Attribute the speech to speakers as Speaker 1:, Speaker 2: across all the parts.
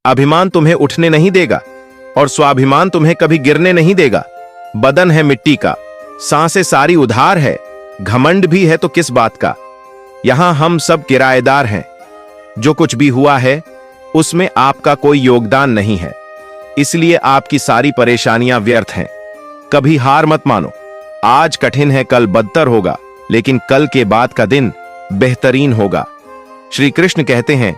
Speaker 1: अभिमान तुम्हें उठने नहीं देगा और स्वाभिमान तुम्हें कभी गिरने नहीं देगा। बदन है मिट्टी का, सांसें सारी उधार है, घमंड भी है तो किस बात का। यहां हम सब किराएदार हैं। जो कुछ भी हुआ है उसमें आपका कोई योगदान नहीं है, इसलिए आपकी सारी परेशानियां व्यर्थ हैं। कभी हार मत मानो। आज कठिन है, कल बदतर होगा, लेकिन कल के बाद का दिन बेहतरीन होगा। श्री कृष्ण कहते हैं,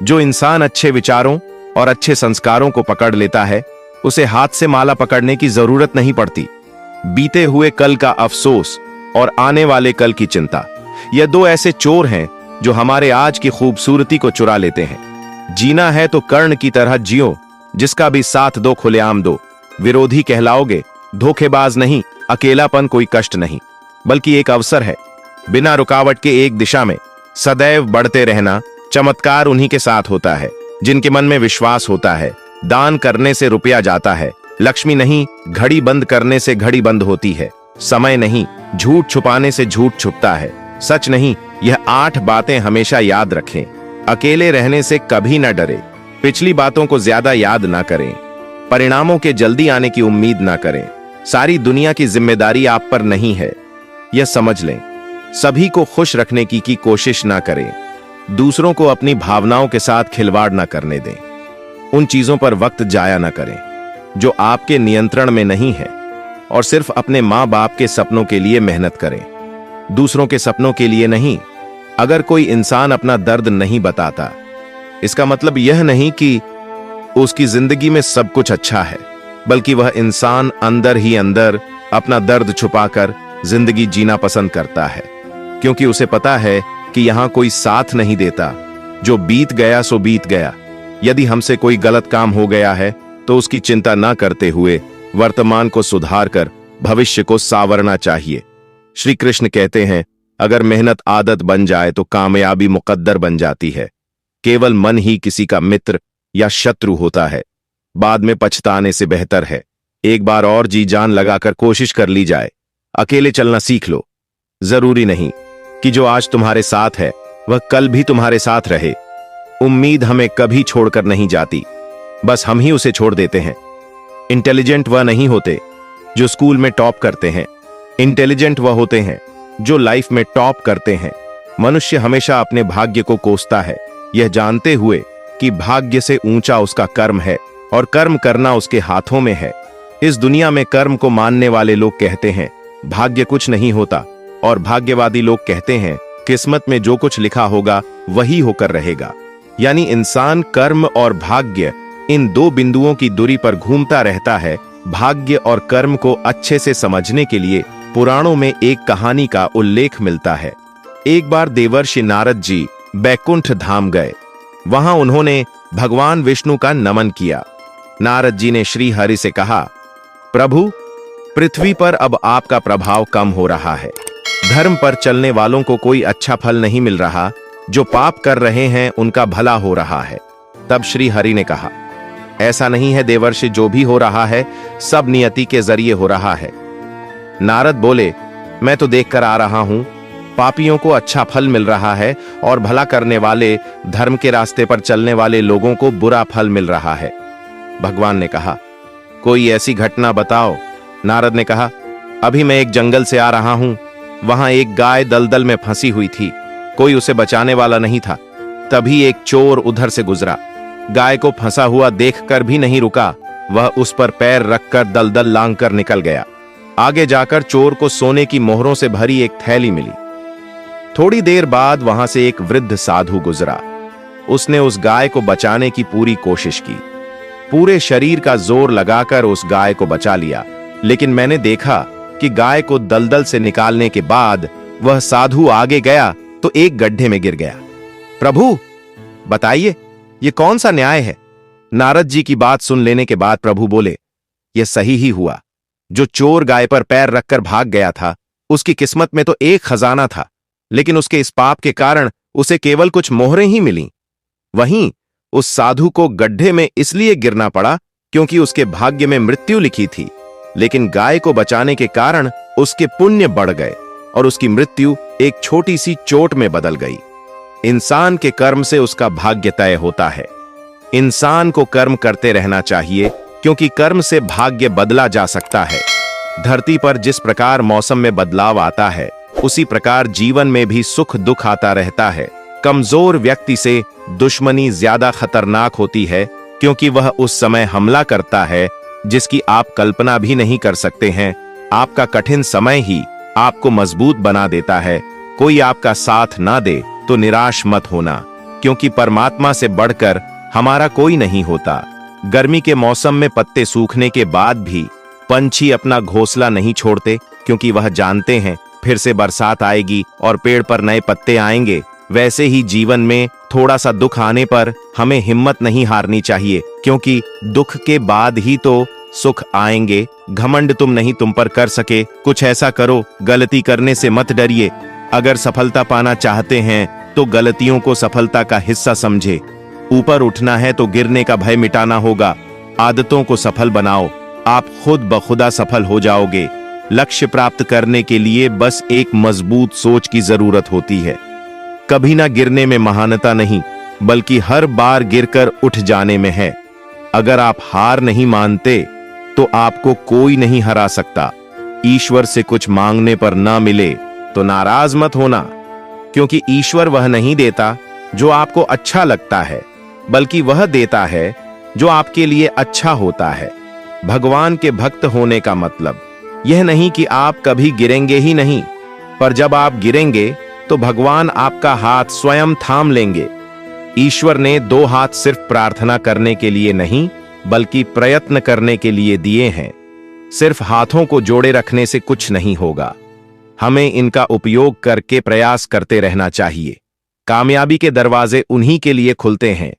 Speaker 1: जो इंसान अच्छे विचारों और अच्छे संस्कारों को पकड़ लेता है उसे हाथ से माला पकड़ने की जरूरत नहीं पड़ती। बीते हुए कल का अफसोस और आने वाले कल की चिंता, ये दो ऐसे चोर हैं जो हमारे आज की खूबसूरती को चुरा लेते हैं। जीना है तो कर्ण की तरह जियो, जिसका भी साथ दो खुलेआम दो। विरोधी कहलाओगे, धोखेबाज नहीं। अकेलापन कोई कष्ट नहीं बल्कि एक अवसर है। बिना रुकावट के एक दिशा में सदैव बढ़ते रहना, चमत्कार उन्हीं के साथ होता है जिनके मन में विश्वास होता है। दान करने से रुपया जाता है, लक्ष्मी नहीं। घड़ी बंद करने से घड़ी बंद होती है। समय नहीं, झूठ छुपाने से झूठ छुपता है। सच नहीं, यह 8 बातें हमेशा याद रखें। अकेले रहने से कभी न डरे। पिछली बातों को ज्यादा याद ना करें। परिणामों के जल्दी आने की उम्मीद ना करें। सारी दुनिया की जिम्मेदारी आप पर नहीं है, यह समझ लें। सभी को खुश रखने की कोशिश ना करें। दूसरों को अपनी भावनाओं के साथ खिलवाड़ ना करने दें। उन चीजों पर वक्त जाया ना करें जो आपके नियंत्रण में नहीं है, और सिर्फ अपने मां बाप के सपनों के लिए मेहनत करें, दूसरों के सपनों के लिए नहीं। अगर कोई इंसान अपना दर्द नहीं बताता, इसका मतलब यह नहीं कि उसकी जिंदगी में सब कुछ अच्छा है, बल्कि वह इंसान अंदर ही अंदर अपना दर्द छुपाकर जिंदगी जीना पसंद करता है, क्योंकि उसे पता है कि यहां कोई साथ नहीं देता। जो बीत गया सो बीत गया। यदि हमसे कोई गलत काम हो गया है तो उसकी चिंता ना करते हुए वर्तमान को सुधार कर भविष्य को सावरना चाहिए। श्री कृष्ण कहते हैं, अगर मेहनत आदत बन जाए तो कामयाबी मुकद्दर बन जाती है। केवल मन ही किसी का मित्र या शत्रु होता है। बाद में पछताने से बेहतर है एक बार और जी जान लगाकर कोशिश कर ली जाए। अकेले चलना सीख लो। जरूरी नहीं कि जो आज तुम्हारे साथ है वह कल भी तुम्हारे साथ रहे। उम्मीद हमें कभी छोड़कर नहीं जाती, बस हम ही उसे छोड़ देते हैं। इंटेलिजेंट वह नहीं होते जो स्कूल में टॉप करते हैं, इंटेलिजेंट वह होते हैं जो लाइफ में टॉप करते हैं। मनुष्य हमेशा अपने भाग्य को कोसता है, यह जानते हुए कि भाग्य से ऊंचा उसका कर्म है और कर्म करना उसके हाथों में है। इस दुनिया में कर्म को मानने वाले लोग कहते हैं भाग्य कुछ नहीं होता, और भाग्यवादी लोग कहते हैं किस्मत में जो कुछ लिखा होगा वही होकर रहेगा। यानी इंसान कर्म और भाग्य, इन दो बिंदुओं की दूरी पर घूमता रहता है। भाग्य और कर्म को अच्छे से समझने के लिए पुराणों में एक कहानी का उल्लेख मिलता है। एक बार देवर्षि नारद जी बैकुंठ धाम गए। वहां उन्होंने भगवान विष्णु का नमन किया। नारद जी ने श्री हरि से कहा, प्रभु, पृथ्वी पर अब आपका प्रभाव कम हो रहा है। धर्म पर चलने वालों को कोई अच्छा फल नहीं मिल रहा, जो पाप कर रहे हैं उनका भला हो रहा है। तब श्री हरि ने कहा, ऐसा नहीं है देवर्षि, जो भी हो रहा है सब नियति के जरिए हो रहा है। नारद बोले, मैं तो देखकर आ रहा हूं, पापियों को अच्छा फल मिल रहा है और भला करने वाले, धर्म के रास्ते पर चलने वाले लोगों को बुरा फल मिल रहा है। भगवान ने कहा, कोई ऐसी घटना बताओ। नारद ने कहा, अभी मैं एक जंगल से आ रहा हूं, वहां एक गाय दलदल में फंसी हुई थी। कोई उसे बचाने वाला नहीं था। तभी एक चोर उधर से गुजरा। गाय को फंसा हुआ देखकर भी नहीं रुका, वह उस पर पैर रखकर दलदल लांघकर निकल गया। आगे जाकर चोर को सोने की मोहरों से भरी एक थैली मिली। थोड़ी देर बाद वहां से एक वृद्ध साधु गुजरा। उसने उस गाय को बचाने की पूरी कोशिश की, पूरे शरीर का जोर लगाकर उस गाय को बचा लिया। लेकिन मैंने देखा कि गाय को दलदल से निकालने के बाद वह साधु आगे गया तो एक गड्ढे में गिर गया। प्रभु, बताइए ये कौन सा न्याय है? नारद जी की बात सुन लेने के बाद प्रभु बोले, यह सही ही हुआ। जो चोर गाय पर पैर रखकर भाग गया था, उसकी किस्मत में तो एक खजाना था, लेकिन उसके इस पाप के कारण उसे केवल कुछ मोहरें ही मिलीं। वहीं उस साधु को गड्ढे में इसलिए गिरना पड़ा क्योंकि उसके भाग्य में मृत्यु लिखी थी, लेकिन गाय को बचाने के कारण उसके पुण्य बढ़ गए और उसकी मृत्यु एक छोटी सी चोट में बदल गई। इंसान के कर्म से उसका भाग्य तय होता है। इंसान को कर्म करते रहना चाहिए, क्योंकि कर्म से भाग्य बदला जा सकता है। धरती पर जिस प्रकार मौसम में बदलाव आता है, उसी प्रकार जीवन में भी सुख दुख आता रहता है। कमजोर व्यक्ति से दुश्मनी ज्यादा खतरनाक होती है, क्योंकि वह उस समय हमला करता है जिसकी आप कल्पना भी नहीं कर सकते हैं। आपका कठिन समय ही आपको मजबूत बना देता है। कोई आपका साथ ना दे तो निराश मत होना, क्योंकि परमात्मा से बढ़कर हमारा कोई नहीं होता। गर्मी के मौसम में पत्ते सूखने के बाद भी पंछी अपना घोंसला नहीं छोड़ते, क्योंकि वह जानते हैं फिर से बरसात आएगी और पेड़ पर नए पत्ते आएंगे। वैसे ही जीवन में थोड़ा सा दुख आने पर हमें हिम्मत नहीं हारनी चाहिए, क्योंकि दुख के बाद ही तो सुख आएंगे। घमंड तुम पर कर सके, कुछ ऐसा करो। गलती करने से मत डरिए। अगर सफलता पाना चाहते हैं तो गलतियों को सफलता का हिस्सा समझे। ऊपर उठना है तो गिरने का भय मिटाना होगा। आदतों को सफल बनाओ, आप खुद ब खुदा सफल हो जाओगे। लक्ष्य प्राप्त करने के लिए बस एक मजबूत सोच की जरूरत होती है। कभी ना गिरने में महानता नहीं, बल्कि हर बार गिरकर उठ जाने में है। अगर आप हार नहीं मानते तो आपको कोई नहीं हरा सकता। ईश्वर से कुछ मांगने पर ना मिले तो नाराज मत होना, क्योंकि ईश्वर वह नहीं देता जो आपको अच्छा लगता है, बल्कि वह देता है जो आपके लिए अच्छा होता है। भगवान के भक्त होने का मतलब यह नहीं कि आप कभी गिरेंगे ही नहीं, पर जब आप गिरेंगे तो भगवान आपका हाथ स्वयं थाम लेंगे। ईश्वर ने दो हाथ सिर्फ प्रार्थना करने के लिए नहीं, बल्कि प्रयत्न करने के लिए दिए हैं। सिर्फ हाथों को जोड़े रखने से कुछ नहीं होगा। हमें इनका उपयोग करके प्रयास करते रहना चाहिए। कामयाबी के दरवाजे उन्हीं के लिए खुलते हैं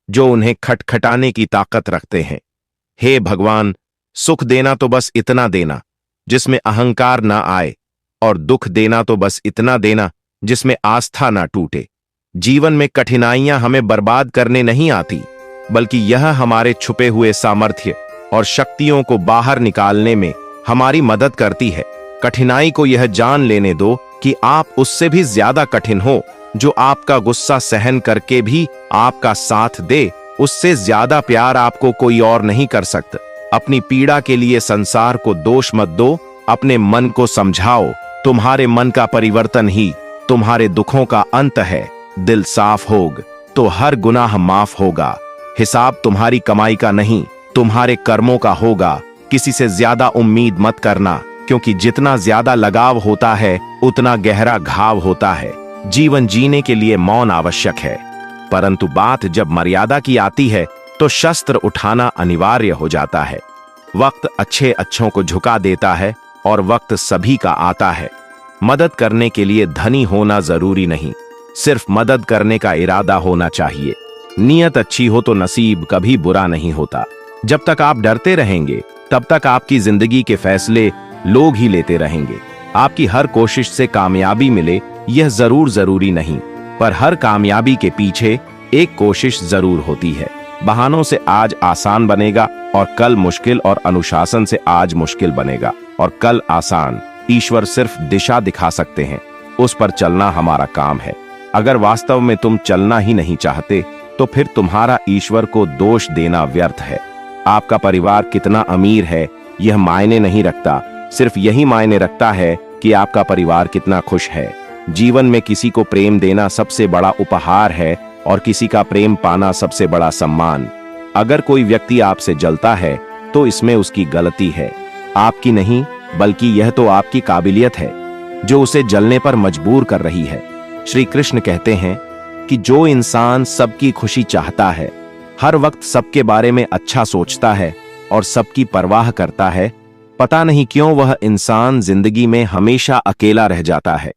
Speaker 1: जो उन्हें खटखटाने की ताकत रखते हैं। हे भगवान, सुख देना तो बस इतना देना जिसमें अहंकार ना आए, और दुख देना तो बस इतना देना जिसमें आस्था ना टूटे। जीवन में कठिनाइयां हमें बर्बाद करने नहीं आती, बल्कि यह हमारे छुपे हुए सामर्थ्य और शक्तियों को बाहर निकालने में हमारी मदद करती है। कठिनाई को यह जान लेने दो कि आप उससे भी ज्यादा कठिन हो। जो आपका गुस्सा सहन करके भी आपका साथ दे, उससे ज्यादा प्यार आपको कोई और नहीं कर सकता। अपनी पीड़ा के लिए संसार को दोष मत दो, अपने मन को समझाओ। तुम्हारे मन का परिवर्तन ही तुम्हारे दुखों का अंत है। दिल साफ होगा तो हर गुनाह माफ होगा। हिसाब तुम्हारी कमाई का नहीं, तुम्हारे कर्मों का होगा। किसी से ज्यादा उम्मीद मत करना, क्योंकि जितना ज्यादा लगाव होता है उतना गहरा घाव होता है। जीवन जीने के लिए मौन आवश्यक है, परंतु बात जब मर्यादा की आती है तो शस्त्र उठाना अनिवार्य हो जाता है। वक्त अच्छे अच्छों को झुका देता है और वक्त सभी का आता है। मदद करने के लिए धनी होना जरूरी नहीं, सिर्फ मदद करने का इरादा होना चाहिए। नियत अच्छी हो तो नसीब कभी बुरा नहीं होता। जब तक आप डरते रहेंगे तब तक आपकी जिंदगी के फैसले लोग ही लेते रहेंगे। आपकी हर कोशिश से कामयाबी मिले यह जरूरी नहीं, पर हर कामयाबी के पीछे एक कोशिश जरूर होती है। बहानों से आज आसान बनेगा और कल मुश्किल, और अनुशासन से आज मुश्किल बनेगा और कल आसान। ईश्वर सिर्फ दिशा दिखा सकते हैं, उस पर चलना हमारा काम है। अगर वास्तव में तुम चलना ही नहीं चाहते तो फिर तुम्हारा ईश्वर को दोष देना व्यर्थ है। आपका परिवार कितना अमीर है यह मायने नहीं रखता, सिर्फ यही मायने रखता है कि आपका परिवार कितना खुश है। जीवन में किसी को प्रेम देना सबसे बड़ा उपहार है और किसी का प्रेम पाना सबसे बड़ा सम्मान। अगर कोई व्यक्ति आपसे जलता है तो इसमें उसकी गलती है, आपकी नहीं, बल्कि यह तो आपकी काबिलियत है जो उसे जलने पर मजबूर कर रही है। श्री कृष्ण कहते हैं कि जो इंसान सबकी खुशी चाहता है, हर वक्त सबके बारे में अच्छा सोचता है और सबकी परवाह करता है, पता नहीं क्यों वह इंसान जिंदगी में हमेशा अकेला रह जाता है।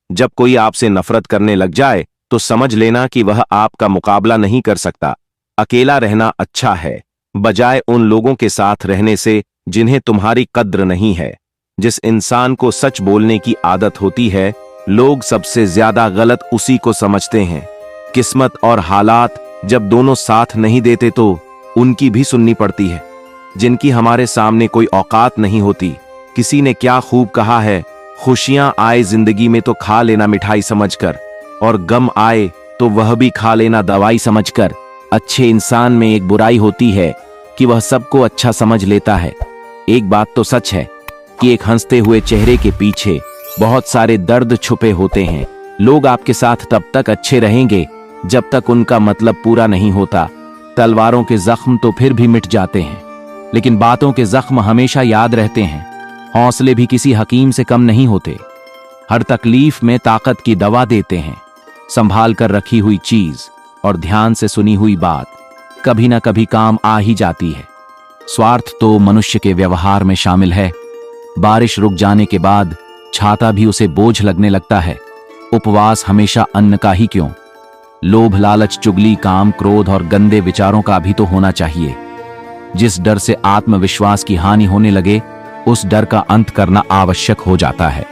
Speaker 1: जब कोई आपसे नफरत करने लग जाए तो समझ लेना कि वह आपका मुकाबला नहीं कर सकता। अकेला रहना अच्छा है, बजाय उन लोगों के साथ रहने से जिन्हें तुम्हारी कद्र नहीं है। जिस इंसान को सच बोलने की आदत होती है, लोग सबसे ज्यादा गलत उसी को समझते हैं। किस्मत और हालात जब दोनों साथ नहीं देते तो उनकी भी सुननी पड़ती है, जिनकी हमारे सामने कोई औकात नहीं होती। किसी ने क्या खूब कहा है, खुशियां आए जिंदगी में तो खा लेना मिठाई समझकर, और गम आए तो वह भी खा लेना दवाई समझकर।
Speaker 2: अच्छे इंसान में एक बुराई होती है कि वह सबको अच्छा समझ लेता है। एक बात तो सच है कि एक हंसते हुए चेहरे के पीछे बहुत सारे दर्द छुपे होते हैं। लोग आपके साथ तब तक अच्छे रहेंगे जब तक उनका मतलब पूरा नहीं होता। तलवारों के जख्म तो फिर भी मिट जाते हैं, लेकिन बातों के जख्म हमेशा याद रहते हैं। हौसले भी किसी हकीम से कम नहीं होते, हर तकलीफ में ताकत की दवा देते हैं। संभाल कर रखी हुई चीज और ध्यान से सुनी हुई बात कभी ना कभी काम आ ही जाती है। स्वार्थ तो मनुष्य के व्यवहार में शामिल है। बारिश रुक जाने के बाद छाता भी उसे बोझ लगने लगता है। उपवास हमेशा अन्न का ही क्यों? लोभ, लालच, चुगली, काम, क्रोध और गंदे विचारों का भी तो होना चाहिए। जिस डर से आत्मविश्वास की हानि होने लगे, उस डर का अंत करना आवश्यक हो जाता है।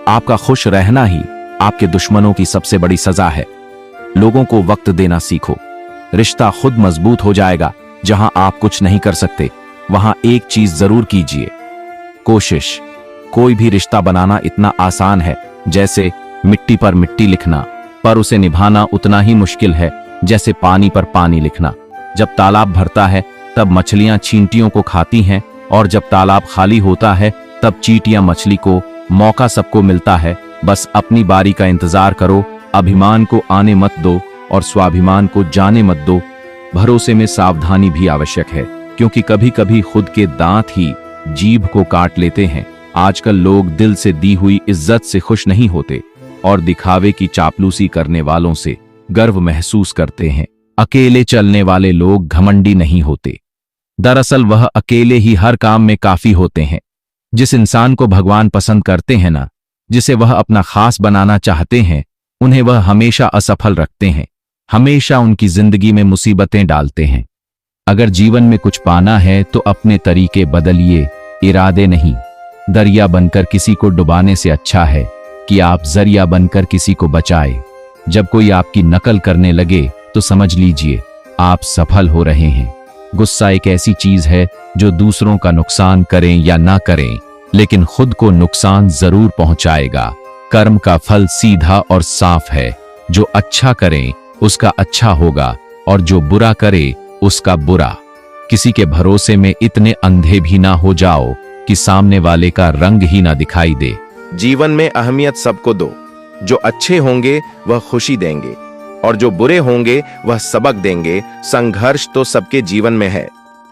Speaker 2: आपका खुश रहना ही आपके दुश्मनों की सबसे बड़ी सजा है। लोगों को वक्त देना सीखो, रिश्ता खुद मजबूत हो जाएगा। जहां आप कुछ नहीं कर सकते, वहां एक चीज जरूर कीजिए, कोशिश। कोई भी रिश्ता बनाना इतना आसान है जैसे मिट्टी पर मिट्टी लिखना, पर उसे निभाना उतना ही मुश्किल है जैसे पानी पर पानी लिखना। जब तालाब भरता है तब मछलियां चींटियों को खाती हैं, और जब तालाब खाली होता है तब चींटियां मछली को। मौका सबको मिलता है, बस अपनी बारी का इंतजार करो। अभिमान को आने मत दो और स्वाभिमान को जाने मत दो। भरोसे में सावधानी भी आवश्यक है, क्योंकि कभी कभी खुद के दांत ही जीभ को काट लेते हैं। आजकल लोग दिल से दी हुई इज्जत से खुश नहीं होते और दिखावे की चापलूसी करने वालों से गर्व महसूस करते हैं। अकेले चलने वाले लोग घमंडी नहीं होते। दरअसल वह अकेले ही हर काम में काफी होते हैं। जिस इंसान को भगवान पसंद करते हैं ना, जिसे वह अपना खास बनाना चाहते हैं, उन्हें वह हमेशा असफल रखते हैं, हमेशा उनकी जिंदगी में मुसीबतें डालते हैं। अगर जीवन में कुछ पाना है तो अपने तरीके बदलिए, इरादे नहीं। दरिया बनकर किसी को डुबाने से अच्छा है कि आप जरिया बनकर किसी को बचाए। जब कोई आपकी नकल करने लगे तो समझ लीजिए आप सफल हो रहे हैं। गुस्सा एक ऐसी चीज है जो दूसरों का नुकसान करें या ना करें, लेकिन खुद को नुकसान जरूर पहुंचाएगा। कर्म का फल सीधा और साफ है। जो अच्छा करे उसका अच्छा होगा, और जो बुरा करे उसका बुरा। किसी के भरोसे में इतने अंधे भी ना हो जाओ कि सामने वाले का रंग ही ना दिखाई दे।
Speaker 1: जीवन में अहमियत सबको दो। जो अच्छे होंगे वह खुशी देंगे, और जो बुरे होंगे वह सबक देंगे। संघर्ष तो सबके जीवन में है।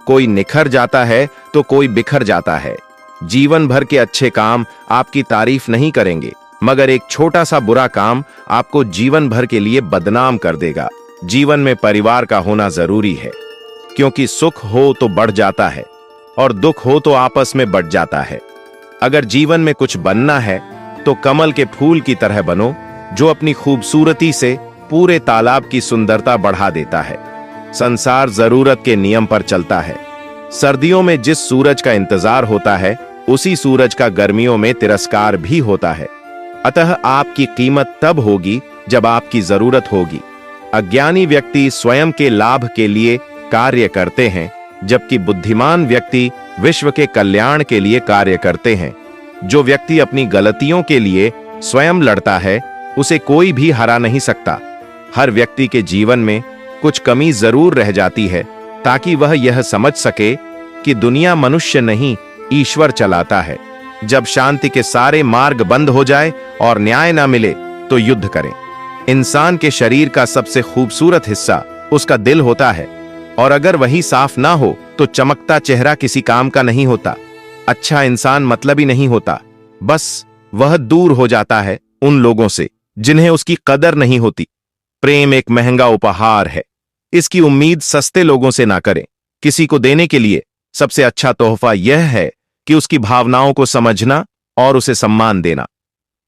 Speaker 1: कोई निखर जाता है तो कोई बिखर जाता है। जीवन भर के अच्छे काम आपकी तारीफ नहीं करेंगे, मगर एक छोटा सा बुरा काम आपको जीवन भर के लिए बदनाम कर देगा। जीवन में परिवार का होना जरूरी है, क्योंकि सुख हो तो बढ़ जाता है और दुख हो तो आपस में बढ़ जाता है। अगर जीवन में कुछ बनना है तो कमल के फूल की तरह बनो, जो अपनी खूबसूरती से पूरे तालाब की सुंदरता बढ़ा देता है। संसार जरूरत के नियम पर चलता है। सर्दियों में जिस सूरज का इंतजार होता है, उसी सूरज का गर्मियों में तिरस्कार भी होता है। अतः आपकी कीमत तब होगी जब आपकी जरूरत होगी। अज्ञानी व्यक्ति स्वयं के लाभ के लिए कार्य करते हैं, जबकि बुद्धिमान व्यक्ति विश्व के कल्याण के लिए कार्य करते हैं। जो व्यक्ति अपनी गलतियों के लिए स्वयं लड़ता है, उसे कोई भी हरा नहीं सकता। हर व्यक्ति के जीवन में कुछ कमी जरूर रह जाती है, ताकि वह यह समझ सके कि दुनिया मनुष्य नहीं, ईश्वर चलाता है। जब शांति के सारे मार्ग बंद हो जाए और न्याय ना मिले तो युद्ध करें। इंसान के शरीर का सबसे खूबसूरत हिस्सा उसका दिल होता है, और अगर वही साफ ना हो तो चमकता चेहरा किसी काम का नहीं होता। अच्छा इंसान मतलबी नहीं होता, बस वह दूर हो जाता है उन लोगों से जिन्हें उसकी कदर नहीं होती। प्रेम एक महंगा उपहार है, इसकी उम्मीद सस्ते लोगों से ना करें। किसी को देने के लिए सबसे अच्छा तोहफा यह है कि उसकी भावनाओं को समझना और उसे सम्मान देना।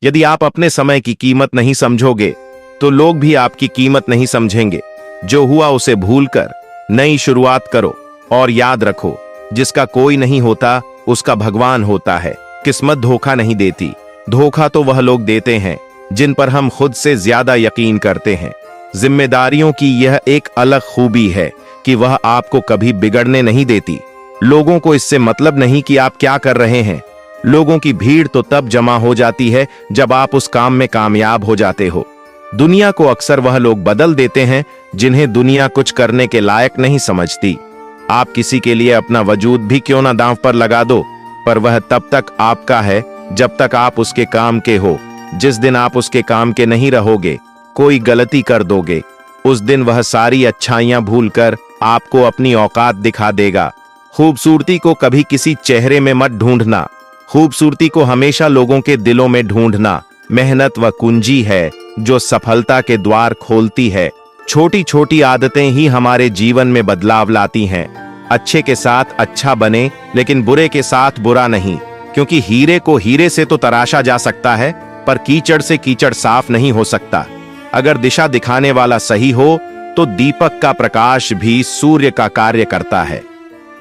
Speaker 1: यदि आप अपने समय की कीमत नहीं समझोगे तो लोग भी आपकी कीमत नहीं समझेंगे। जो हुआ उसे भूलकर नई शुरुआत करो, और याद रखो, जिसका कोई नहीं होता उसका भगवान होता है। किस्मत धोखा नहीं देती। धोखा तो वह लोग देते हैं जिन पर हम खुद से ज्यादा यकीन करते हैं। जिम्मेदारियों की यह एक अलग खूबी है कि वह आपको कभी बिगड़ने नहीं देती। लोगों को इससे मतलब नहीं कि आप क्या कर रहे हैं। लोगों की भीड़ तो तब जमा हो जाती है जब आप उस काम में कामयाब हो जाते हो। दुनिया को अक्सर वह लोग बदल देते हैं जिन्हें दुनिया कुछ करने के लायक नहीं समझती। आप किसी के लिए अपना वजूद भी क्यों ना दांव पर लगा दो, पर वह तब तक आपका है जब तक आप उसके काम के हो। जिस दिन आप उसके काम के नहीं रहोगे, कोई गलती कर दोगे, उस दिन वह सारी अच्छाइयां भूलकर आपको अपनी औकात दिखा देगा। खूबसूरती को कभी किसी चेहरे में मत ढूंढना, खूबसूरती को हमेशा लोगों के दिलों में ढूंढना। मेहनत वह कुंजी है जो सफलता के द्वार खोलती है। छोटी छोटी आदतें ही हमारे जीवन में बदलाव लाती हैं। अच्छे के साथ अच्छा बने, लेकिन बुरे के साथ बुरा नहीं, क्योंकि हीरे को हीरे से तो तराशा जा सकता है, पर कीचड़ से कीचड़ साफ नहीं हो सकता। अगर दिशा दिखाने वाला सही हो तो दीपक का प्रकाश भी सूर्य का कार्य करता है।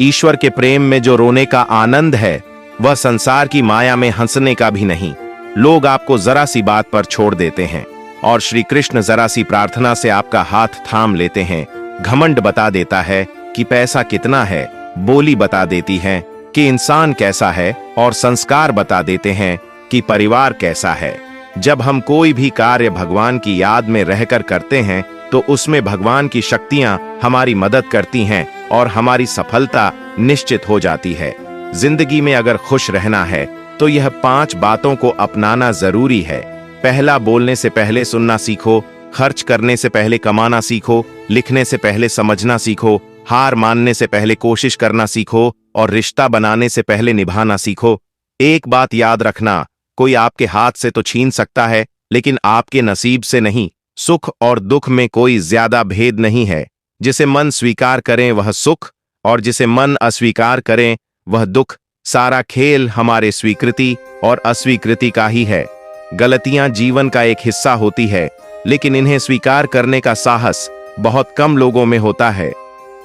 Speaker 1: ईश्वर के प्रेम में जो रोने का आनंद है, वह संसार की माया में हंसने का भी नहीं। लोग आपको जरा सी बात पर छोड़ देते हैं और श्री कृष्ण जरा सी प्रार्थना से आपका हाथ थाम लेते हैं। घमंड बता देता है कि पैसा कितना है, बोली बता देती है कि इंसान कैसा है, और संस्कार बता देते हैं कि परिवार कैसा है। जब हम कोई भी कार्य भगवान की याद में रहकर करते हैं तो उसमें भगवान की शक्तियां हमारी मदद करती हैं और हमारी सफलता निश्चित हो जाती है। जिंदगी में अगर खुश रहना है तो यह 5 बातों को अपनाना जरूरी है। पहला, बोलने से पहले सुनना सीखो, खर्च करने से पहले कमाना सीखो, लिखने से पहले समझना सीखो, हार मानने से पहले कोशिश करना सीखो, और रिश्ता बनाने से पहले निभाना सीखो। एक बात याद रखना, कोई आपके हाथ से तो छीन सकता है, लेकिन आपके नसीब से नहीं। सुख और दुख में कोई ज्यादा भेद नहीं है। जिसे मन स्वीकार करें वह सुख, और जिसे मन अस्वीकार करें वह दुख। सारा खेल हमारे स्वीकृति और अस्वीकृति का ही है। गलतियां जीवन का एक हिस्सा होती है, लेकिन इन्हें स्वीकार करने का साहस बहुत कम लोगों में होता है।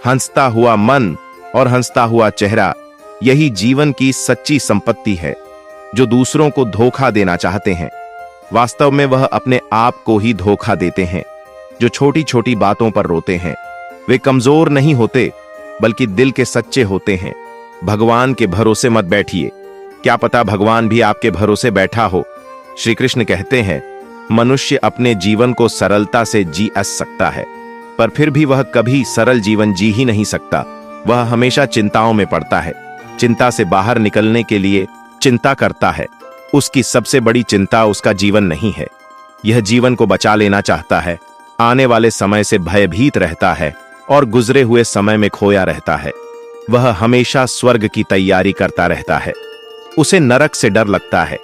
Speaker 1: हंसता हुआ मन और हंसता हुआ चेहरा, यही जीवन की सच्ची संपत्ति है। जो दूसरों को धोखा देना चाहते हैं, वास्तव में वह अपने आप को ही धोखा देते हैं। जो छोटी छोटी बातों पर रोते हैं, वे कमजोर नहीं होते, बल्कि दिल के सच्चे होते हैं। भगवान के भरोसे मत बैठिए, क्या पता भगवान भी आपके भरोसे बैठा हो। श्री कृष्ण कहते हैं, मनुष्य अपने जीवन को सरलता से जी सकता है, पर फिर भी वह कभी सरल जीवन जी ही नहीं सकता। वह हमेशा चिंताओं में पड़ता है। चिंता से बाहर निकलने के लिए चिंता करता है। उसकी सबसे बड़ी चिंता उसका जीवन नहीं है। यह जीवन को बचा लेना चाहता है, आने वाले समय से भयभीत रहता है और गुजरे हुए समय में खोया रहता है। वह हमेशा स्वर्ग की तैयारी करता रहता है। उसे नरक से डर लगता है।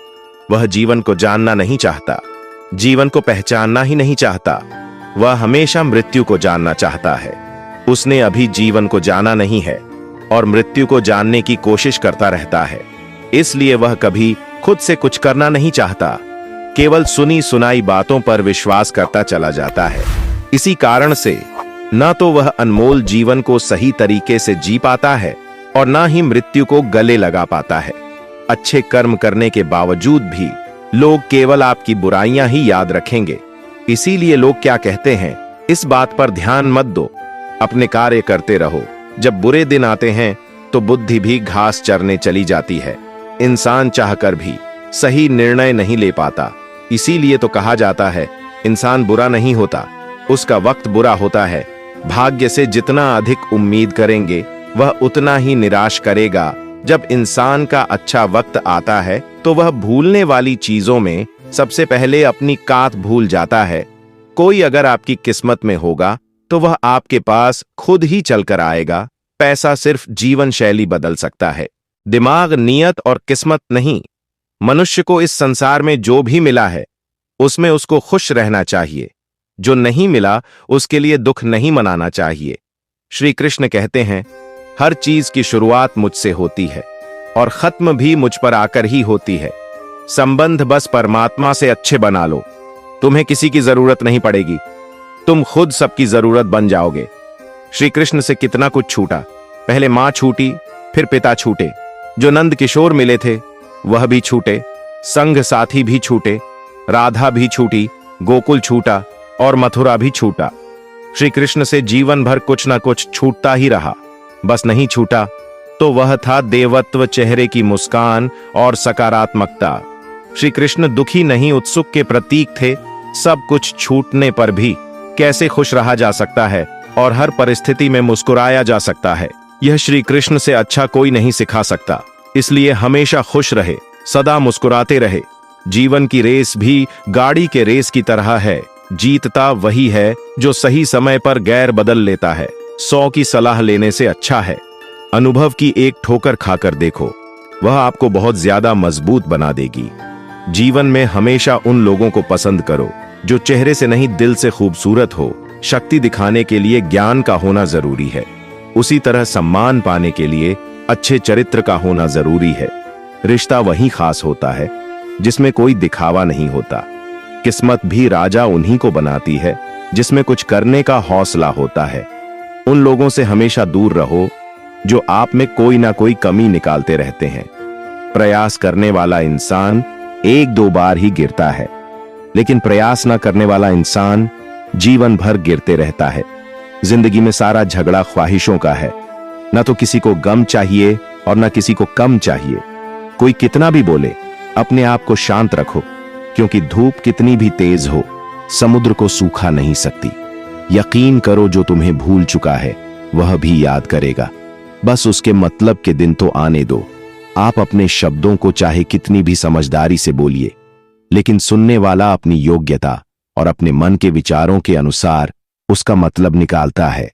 Speaker 1: वह जीवन को जानना नहीं चाहता, जीवन को पहचानना ही नहीं चाहता। वह हमेशा मृत्यु को जानना चाहता है। उसने अभी जीवन को जाना नहीं है और मृत्यु को जानने की कोशिश करता रहता है। इसलिए वह कभी खुद से कुछ करना नहीं चाहता, केवल सुनी सुनाई बातों पर विश्वास करता चला जाता है। इसी कारण से न तो वह अनमोल जीवन को सही तरीके से जी पाता है और न ही मृत्यु को गले लगा पाता है। अच्छे कर्म करने के बावजूद भी लोग केवल आपकी बुराइयां ही याद रखेंगे। इसीलिए लोग क्या कहते हैं, इस बात पर ध्यान मत दो, अपने कार्य करते रहो। जब बुरे दिन आते हैं तो बुद्धि भी घास चरने चली जाती है। इंसान चाहकर भी सही निर्णय नहीं ले पाता। इसीलिए तो कहा जाता है, इंसान बुरा नहीं होता, उसका वक्त बुरा होता है। भाग्य से जितना अधिक उम्मीद करेंगे वह उतना ही निराश करेगा। जब इंसान का अच्छा वक्त आता है तो वह भूलने वाली चीजों में सबसे पहले अपनी कात भूल जाता है। कोई अगर आपकी किस्मत में होगा तो वह आपके पास खुद ही चलकर आएगा। पैसा सिर्फ जीवन शैली बदल सकता है, दिमाग, नियत और किस्मत नहीं। मनुष्य को इस संसार में जो भी मिला है उसमें उसको खुश रहना चाहिए। जो नहीं मिला उसके लिए दुख नहीं मनाना चाहिए। श्री कृष्ण कहते हैं, हर चीज की शुरुआत मुझसे होती है और खत्म भी मुझ पर आकर ही होती है। संबंध बस परमात्मा से अच्छे बना लो, तुम्हें किसी की जरूरत नहीं पड़ेगी, तुम खुद सबकी जरूरत बन जाओगे। श्री कृष्ण से कितना कुछ छूटा, पहले मां छूटी, फिर पिता छूटे, जो नंद किशोर मिले थे वह भी छूटे, संग साथी भी छूटे, राधा भी छूटी, गोकुल छूटा और मथुरा भी छूटा। श्री कृष्ण से जीवन भर कुछ ना कुछ छूटता ही रहा। बस नहीं छूटा तो वह था देवत्व, चेहरे की मुस्कान और सकारात्मकता। श्री कृष्ण दुखी नहीं उत्सुक के प्रतीक थे, सब कुछ छूटने पर भी कैसे खुश रहा जा सकता है और हर परिस्थिति में मुस्कुराया जा सकता है, यह श्री कृष्ण से अच्छा कोई नहीं सिखा सकता। इसलिए हमेशा खुश रहे, सदा मुस्कुराते रहे। जीवन की रेस भी गाड़ी के रेस की तरह है। जीतता वही है जो सही समय पर गैर बदल लेता है। 100 की सलाह लेने से अच्छा है अनुभव की एक ठोकर खाकर देखो, वह आपको बहुत ज्यादा मजबूत बना देगी। जीवन में हमेशा उन लोगों को पसंद करो जो चेहरे से नहीं दिल से खूबसूरत हो। शक्ति दिखाने के लिए ज्ञान का होना जरूरी है, उसी तरह सम्मान पाने के लिए अच्छे चरित्र का होना जरूरी है। रिश्ता वही खास होता है जिसमें कोई दिखावा नहीं होता। किस्मत भी राजा उन्हीं को बनाती है जिसमें कुछ करने का हौसला होता है। उन लोगों से हमेशा दूर रहो जो आप में कोई ना कोई कमी निकालते रहते हैं। प्रयास करने वाला इंसान 1-2 बार ही गिरता है, लेकिन प्रयास ना करने वाला इंसान जीवन भर गिरते रहता है। जिंदगी में सारा झगड़ा ख्वाहिशों का है। ना तो किसी को गम चाहिए और ना किसी को कम चाहिए। कोई कितना भी बोले, अपने आप को शांत रखो, क्योंकि धूप कितनी भी तेज हो समुद्र को सूखा नहीं सकती। यकीन करो जो तुम्हें भूल चुका है वह भी याद करेगा। बस उसके मतलब के दिन तो आने दो। आप अपने शब्दों को चाहे कितनी भी समझदारी से बोलिए, लेकिन सुनने वाला अपनी योग्यता और अपने मन के विचारों के अनुसार उसका मतलब निकालता है।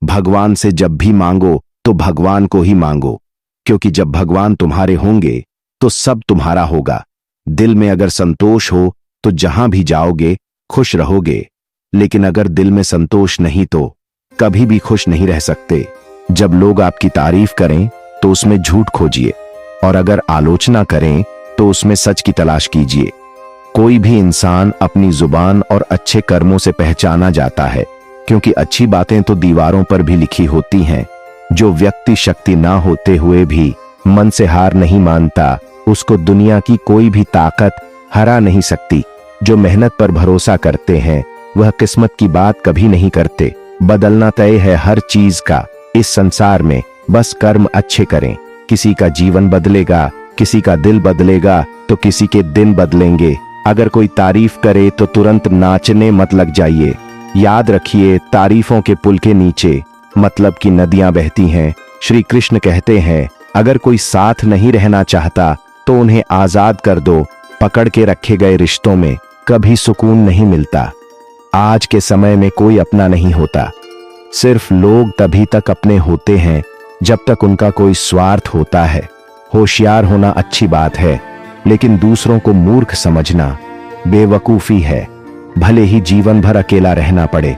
Speaker 1: भगवान से जब भी मांगो तो भगवान को ही मांगो, क्योंकि जब भगवान तुम्हारे होंगे तो सब तुम्हारा होगा। दिल में अगर संतोष हो तो जहां भी जाओगे खुश रहोगे, लेकिन अगर दिल में संतोष नहीं तो कभी भी खुश नहीं रह सकते। जब लोग आपकी तारीफ करें तो उसमें झूठ खोजिए, और अगर आलोचना करें तो उसमें सच की तलाश कीजिए। कोई भी इंसान अपनी जुबान और अच्छे कर्मों से पहचाना जाता है, क्योंकि अच्छी बातें तो दीवारों पर भी लिखी होती हैं। जो व्यक्ति शक्ति ना होते हुए भी मन से हार नहीं मानता, उसको दुनिया की कोई भी ताकत हरा नहीं सकती। जो मेहनत पर भरोसा करते हैं वह किस्मत की बात कभी नहीं करते। बदलना तय है हर चीज का इस संसार में, बस कर्म अच्छे करें। किसी का जीवन बदलेगा, किसी का दिल बदलेगा, तो किसी के दिन बदलेंगे। अगर कोई तारीफ करे तो तुरंत नाचने मत लग जाइए। याद रखिए, तारीफों के पुल के नीचे मतलब की नदियां बहती हैं। श्री कृष्ण कहते हैं, अगर कोई साथ नहीं रहना चाहता तो उन्हें आजाद कर दो। पकड़ के रखे गए रिश्तों में कभी सुकून नहीं मिलता। आज के समय में कोई अपना नहीं होता। सिर्फ लोग तभी तक अपने होते हैं जब तक उनका कोई स्वार्थ होता है। होशियार होना अच्छी बात है, लेकिन दूसरों को मूर्ख समझना बेवकूफी है। भले ही जीवन भर अकेला रहना पड़े,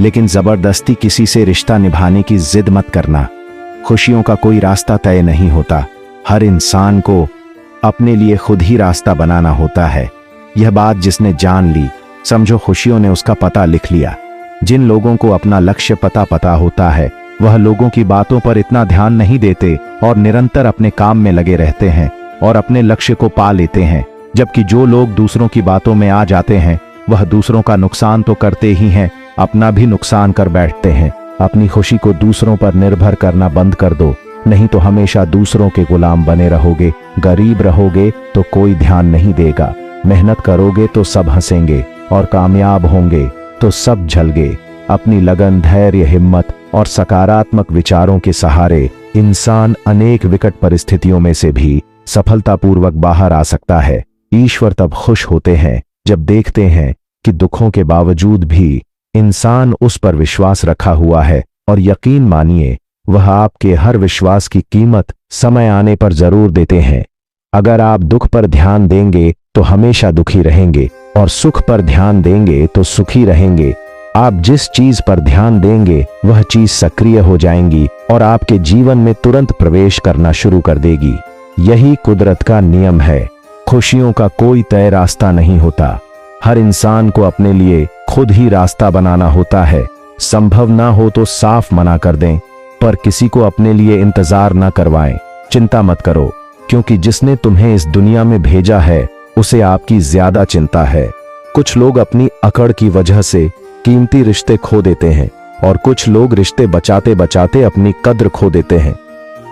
Speaker 1: लेकिन जबरदस्ती किसी से रिश्ता निभाने की जिद मत करना। खुशियों का कोई रास्ता तय नहीं होता। हर इंसान को अपने लिए खुद ही रास्ता बनाना होता है। यह बात जिसने जान ली, समझो खुशियों ने उसका पता लिख लिया। जिन लोगों को अपना लक्ष्य पता होता है, वह लोगों की बातों पर इतना ध्यान नहीं देते और निरंतर अपने काम में लगे रहते हैं और अपने लक्ष्य को पा लेते हैं। जबकि जो लोग दूसरों की बातों में आ जाते हैं, वह दूसरों का नुकसान तो करते ही हैं, अपना भी नुकसान कर बैठते हैं। अपनी खुशी को दूसरों पर निर्भर करना बंद कर दो, नहीं तो हमेशा दूसरों के गुलाम बने रहोगे। गरीब रहोगे तो कोई ध्यान नहीं देगा। मेहनत करोगे तो सब हंसेंगे, और कामयाब होंगे तो सब झलगे। अपनी लगन, धैर्य, हिम्मत और सकारात्मक विचारों के सहारे इंसान अनेक विकट परिस्थितियों में से भी सफलतापूर्वक बाहर आ सकता है। ईश्वर तब खुश होते हैं जब देखते हैं कि दुखों के बावजूद भी इंसान उस पर विश्वास रखा हुआ है, और यकीन मानिए वह आपके हर विश्वास की कीमत समय आने पर जरूर देते हैं। अगर आप दुख पर ध्यान देंगे तो हमेशा दुखी रहेंगे, और सुख पर ध्यान देंगे तो सुखी रहेंगे। आप जिस चीज पर ध्यान देंगे वह चीज सक्रिय हो जाएंगी और आपके जीवन में तुरंत प्रवेश करना शुरू कर देगी। यही कुदरत का नियम है। खुशियों का कोई तय रास्ता नहीं होता। हर इंसान को अपने लिए खुद ही रास्ता बनाना होता है। संभव ना हो तो साफ मना कर दें, पर किसी को अपने लिए इंतजार ना करवाएं। चिंता मत करो, क्योंकि जिसने तुम्हें इस दुनिया में भेजा है उसे आपकी ज्यादा चिंता है। कुछ लोग अपनी अकड़ की वजह से कीमती रिश्ते खो देते हैं, और कुछ लोग रिश्ते बचाते बचाते अपनी कद्र खो देते हैं।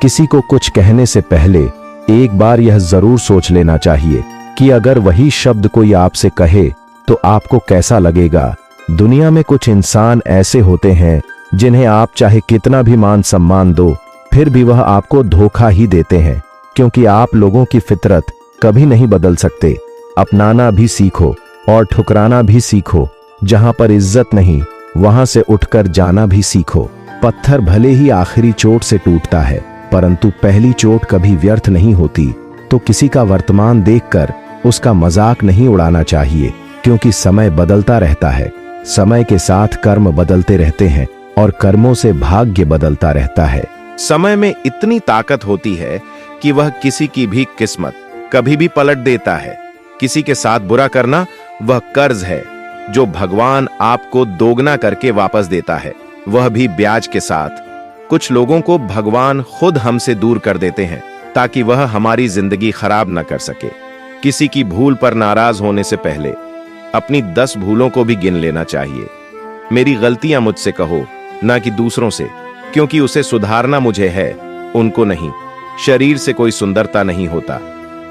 Speaker 1: किसी को कुछ कहने से पहले एक बार यह जरूर सोच लेना चाहिए कि अगर वही शब्द कोई आपसे कहे
Speaker 3: तो आपको कैसा लगेगा? दुनिया में कुछ इंसान ऐसे होते हैं जिन्हें आप चाहे कितना भी मान सम्मान दो, फिर भी वह आपको धोखा ही देते हैं, क्योंकि आप लोगों की फितरत कभी नहीं बदल सकते। अपनाना भी सीखो और ठुकराना भी सीखो। जहां पर इज्जत नहीं, वहां से उठकर जाना भी सीखो। पत्थर भले ही आखिरी चोट से टूटता है, परंतु पहली चोट कभी व्यर्थ नहीं होती। तो किसी का वर्तमान देखकर उसका मजाक नहीं उड़ाना चाहिए, क्योंकि समय बदलता रहता है। समय के साथ कर्म बदलते रहते हैं और कर्मों से भाग्य बदलता रहता है।
Speaker 1: समय में इतनी ताकत होती है कि वह किसी की भी किस्मत कभी भी पलट देता है। किसी के साथ बुरा करना वह कर्ज है जो भगवान आपको दोगुना करके वापस देता है, वह भी ब्याज के साथ। कुछ लोगों को भगवान खुद हमसे दूर कर देते हैं ताकि वह हमारी जिंदगी खराब न कर सके। किसी की भूल पर नाराज होने से पहले अपनी 10 भूलों को भी गिन लेना चाहिए। मेरी गलतियां मुझसे कहो, ना कि दूसरों से, क्योंकि उसे सुधारना मुझे है, उनको नहीं। शरीर से कोई सुंदरता नहीं होता।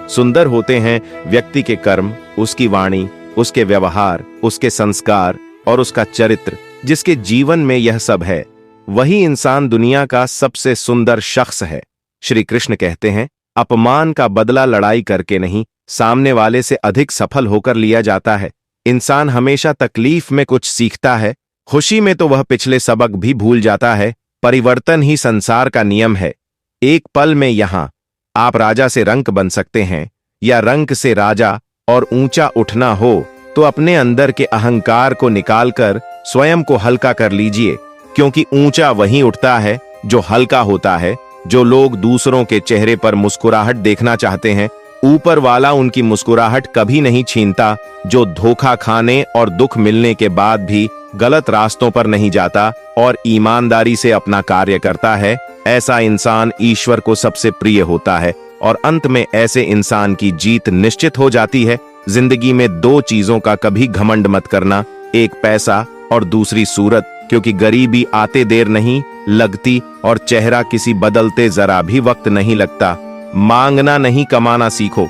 Speaker 1: सुंदर होते हैं व्यक्ति के कर्म, उसकी वाणी, उसके व्यवहार, उसके संस्कार और उसका चरित्र। जिसके जीवन में यह सब है, वही इंसान दुनिया का सबसे सुंदर शख्स है। श्री कृष्ण कहते हैं, अपमान का बदला लड़ाई करके नहीं, सामने वाले से अधिक सफल होकर लिया जाता है। इंसान हमेशा तकलीफ में कुछ सीखता है, खुशी में तो वह पिछले सबक भी भूल जाता है। परिवर्तन ही संसार का नियम है। एक पल में यहां आप राजा से रंक बन सकते हैं या रंक से राजा। और ऊंचा उठना हो तो अपने अंदर के अहंकार को निकालकर स्वयं को हल्का कर लीजिए, क्योंकि ऊंचा वही उठता है जो हल्का होता है। जो लोग दूसरों के चेहरे पर मुस्कुराहट देखना चाहते हैं, ऊपर वाला उनकी मुस्कुराहट कभी नहीं छीनता। जो धोखा खाने और दुख मिलने के बाद भी गलत रास्तों पर नहीं जाता और ईमानदारी से अपना कार्य करता है, ऐसा इंसान ईश्वर को सबसे प्रिय होता है। और अंत में ऐसे इंसान की जीत निश्चित हो जाती है। जिंदगी में 2 चीजों का कभी घमंड मत करना, एक पैसा और दूसरी सूरत, क्योंकि गरीबी आते देर नहीं लगती और चेहरा किसी बदलते जरा भी वक्त नहीं लगता। मांगना नहीं, कमाना सीखो,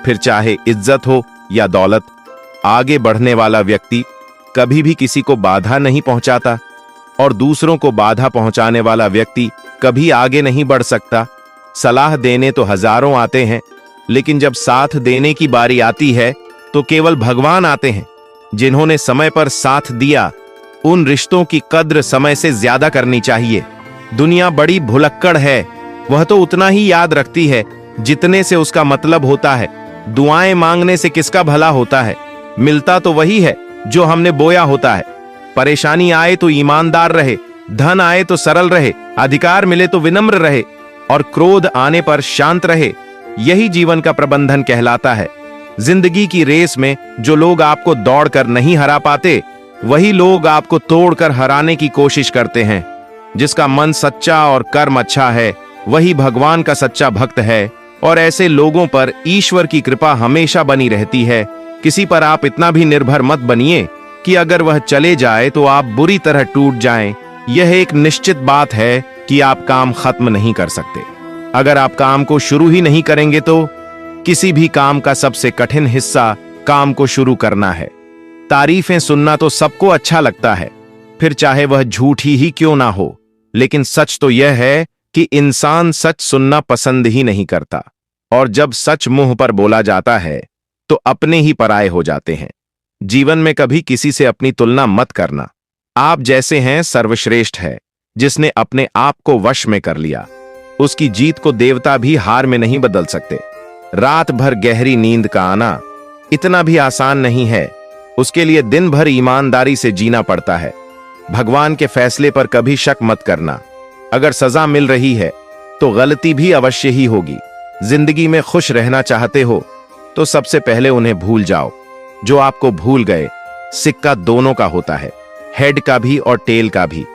Speaker 1: फिर चाहे इज्जत हो या दौलत। आगे बढ़ने वाला व्यक्ति कभी भी किसी को बाधा नहीं पहुंचाता और दूसरों को बाधा पहुंचाने वाला व्यक्ति कभी आगे नहीं बढ़ सकता। सलाह देने तो हजारों आते हैं, लेकिन जब साथ देने की बारी आती है तो केवल भगवान आते हैं। जिन्होंने समय पर साथ दिया, उन रिश्तों की कद्र समय से ज्यादा करनी चाहिए। दुनिया बड़ी भुलक्कड़ है, वह तो उतना ही याद रखती है जितने से उसका मतलब होता है। दुआएं मांगने से किसका भला होता है? मिलता तो वही है जो हमने बोया होता है। परेशानी आए तो ईमानदार रहे, धन आए तो सरल रहे, अधिकार मिले तो विनम्र रहे और क्रोध आने पर शांत रहे। यही जीवन का प्रबंधन कहलाता है। जिंदगी की रेस में जो लोग आपको दौड़कर नहीं हरा पाते, वही लोग आपको तोड़कर हराने की कोशिश करते हैं। जिसका मन सच्चा और कर्म अच्छा है, वही भगवान का सच्चा भक्त है और ऐसे लोगों पर ईश्वर की कृपा हमेशा बनी रहती है। किसी पर आप इतना भी निर्भर मत बनिए कि अगर वह चले जाए तो आप बुरी तरह टूट जाएं। यह एक निश्चित बात है कि आप काम खत्म नहीं कर सकते। अगर आप काम को शुरू ही नहीं करेंगे तो किसी भी काम का सबसे कठिन हिस्सा काम को शुरू करना है। तारीफें सुनना तो सबको अच्छा लगता है, फिर चाहे वह झूठी ही क्यों ना हो। लेकिन सच तो यह है कि इंसान सच सुनना पसंद ही नहीं करता, और जब सच मुंह पर बोला जाता है तो अपने ही पराये हो जाते हैं। जीवन में कभी किसी से अपनी तुलना मत करना। आप जैसे हैं सर्वश्रेष्ठ है। जिसने अपने आप को वश में कर लिया, उसकी जीत को देवता भी हार में नहीं बदल सकते। रात भर गहरी नींद का आना इतना भी आसान नहीं है, उसके लिए दिन भर ईमानदारी से जीना पड़ता है। भगवान के फैसले पर कभी शक मत करना। अगर सजा मिल रही है तो गलती भी अवश्य ही होगी। जिंदगी में खुश रहना चाहते हो तो सबसे पहले उन्हें भूल जाओ जो आपको भूल गए। सिक्का दोनों का होता है, हेड का भी और टेल का भी,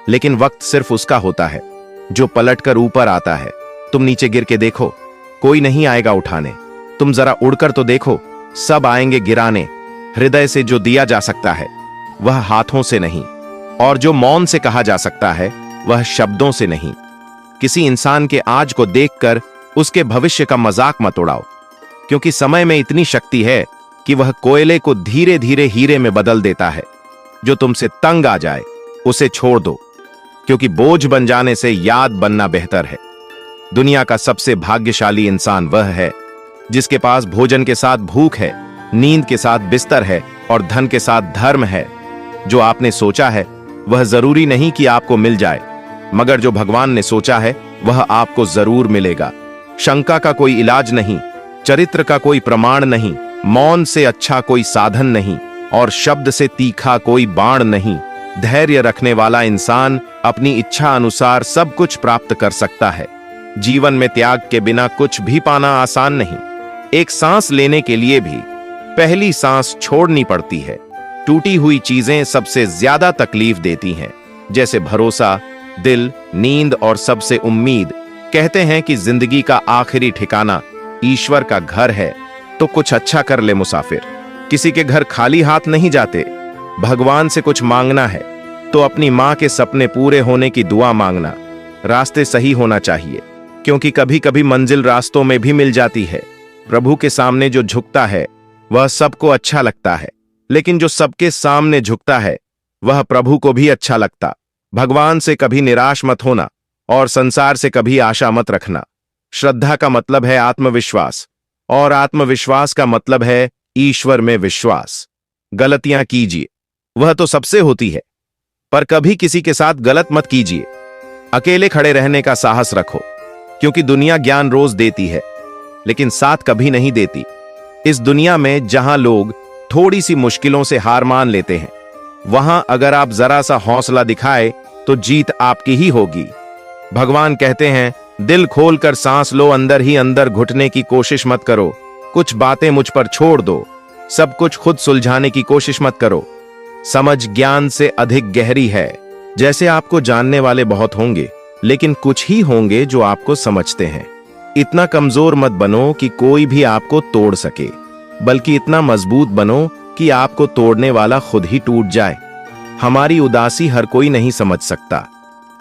Speaker 1: लेकिन वक्त सिर्फ उसका होता है जो पलटकर ऊपर आता है। तुम नीचे गिर के देखो, कोई नहीं आएगा उठाने। तुम जरा उड़कर तो देखो, सब आएंगे गिराने। हृदय से जो दिया जा सकता है वह हाथों से नहीं, और जो मौन से कहा जा सकता है वह शब्दों से नहीं। किसी इंसान के आज को देखकर उसके भविष्य का मजाक मत उड़ाओ, क्योंकि समय में इतनी शक्ति है कि वह कोयले को धीरे धीरे हीरे में बदल देता है। जो तुमसे तंग आ जाए उसे छोड़ दो, क्योंकि बोझ बन जाने से याद बनना बेहतर है। दुनिया का सबसे भाग्यशाली इंसान वह है जिसके पास भोजन के साथ भूख है, नींद के साथ बिस्तर है और धन के साथ धर्म है। जो आपने सोचा है वह जरूरी नहीं कि आपको मिल जाए, मगर जो भगवान ने सोचा है वह आपको जरूर मिलेगा। शंका का कोई इलाज नहीं, चरित्र का कोई प्रमाण नहीं, मौन से अच्छा कोई साधन नहीं और शब्द से तीखा कोई बाण नहीं। धैर्य रखने वाला इंसान अपनी इच्छा अनुसार सब कुछ प्राप्त कर सकता है। जीवन में त्याग के बिना कुछ भी पाना आसान नहीं। एक सांस लेने के लिए भी पहली सांस छोड़नी पड़ती है। टूटी हुई चीजें सबसे ज्यादा तकलीफ देती हैं, जैसे भरोसा, दिल, नींद और सबसे उम्मीद। कहते हैं कि जिंदगी का आखिरी ठिकाना ईश्वर का घर है, तो कुछ अच्छा कर ले मुसाफिर। किसी के घर खाली हाथ नहीं जाते। भगवान से कुछ मांगना है तो अपनी मां के सपने पूरे होने की दुआ मांगना। रास्ते सही होना चाहिए, क्योंकि कभी कभी मंजिल रास्तों में भी मिल जाती है। प्रभु के सामने जो झुकता है वह सबको अच्छा लगता है, लेकिन जो सबके सामने झुकता है वह प्रभु को भी अच्छा लगता। भगवान से कभी निराश मत होना और संसार से कभी आशा मत रखना। श्रद्धा का मतलब है आत्मविश्वास और आत्मविश्वास का मतलब है ईश्वर में विश्वास। गलतियां कीजिए, वह तो सबसे होती है, पर कभी किसी के साथ गलत मत कीजिए। अकेले खड़े रहने का साहस रखो, क्योंकि दुनिया ज्ञान रोज देती है, लेकिन साथ कभी नहीं देती। इस दुनिया में जहां लोग थोड़ी सी मुश्किलों से हार मान लेते हैं, वहां अगर आप जरा सा हौसला दिखाए तो जीत आपकी ही होगी। भगवान कहते हैं, दिल खोलकर सांस लो, अंदर ही अंदर घुटने की कोशिश मत करो। कुछ बातें मुझ पर छोड़ दो, सब कुछ खुद सुलझाने की कोशिश मत करो। समझ ज्ञान से अधिक गहरी है। जैसे आपको जानने वाले बहुत होंगे, लेकिन कुछ ही होंगे जो आपको समझते हैं। इतना कमजोर मत बनो कि कोई भी आपको तोड़ सके, बल्कि इतना मजबूत बनो कि आपको तोड़ने वाला खुद ही टूट जाए। हमारी उदासी हर कोई नहीं समझ सकता,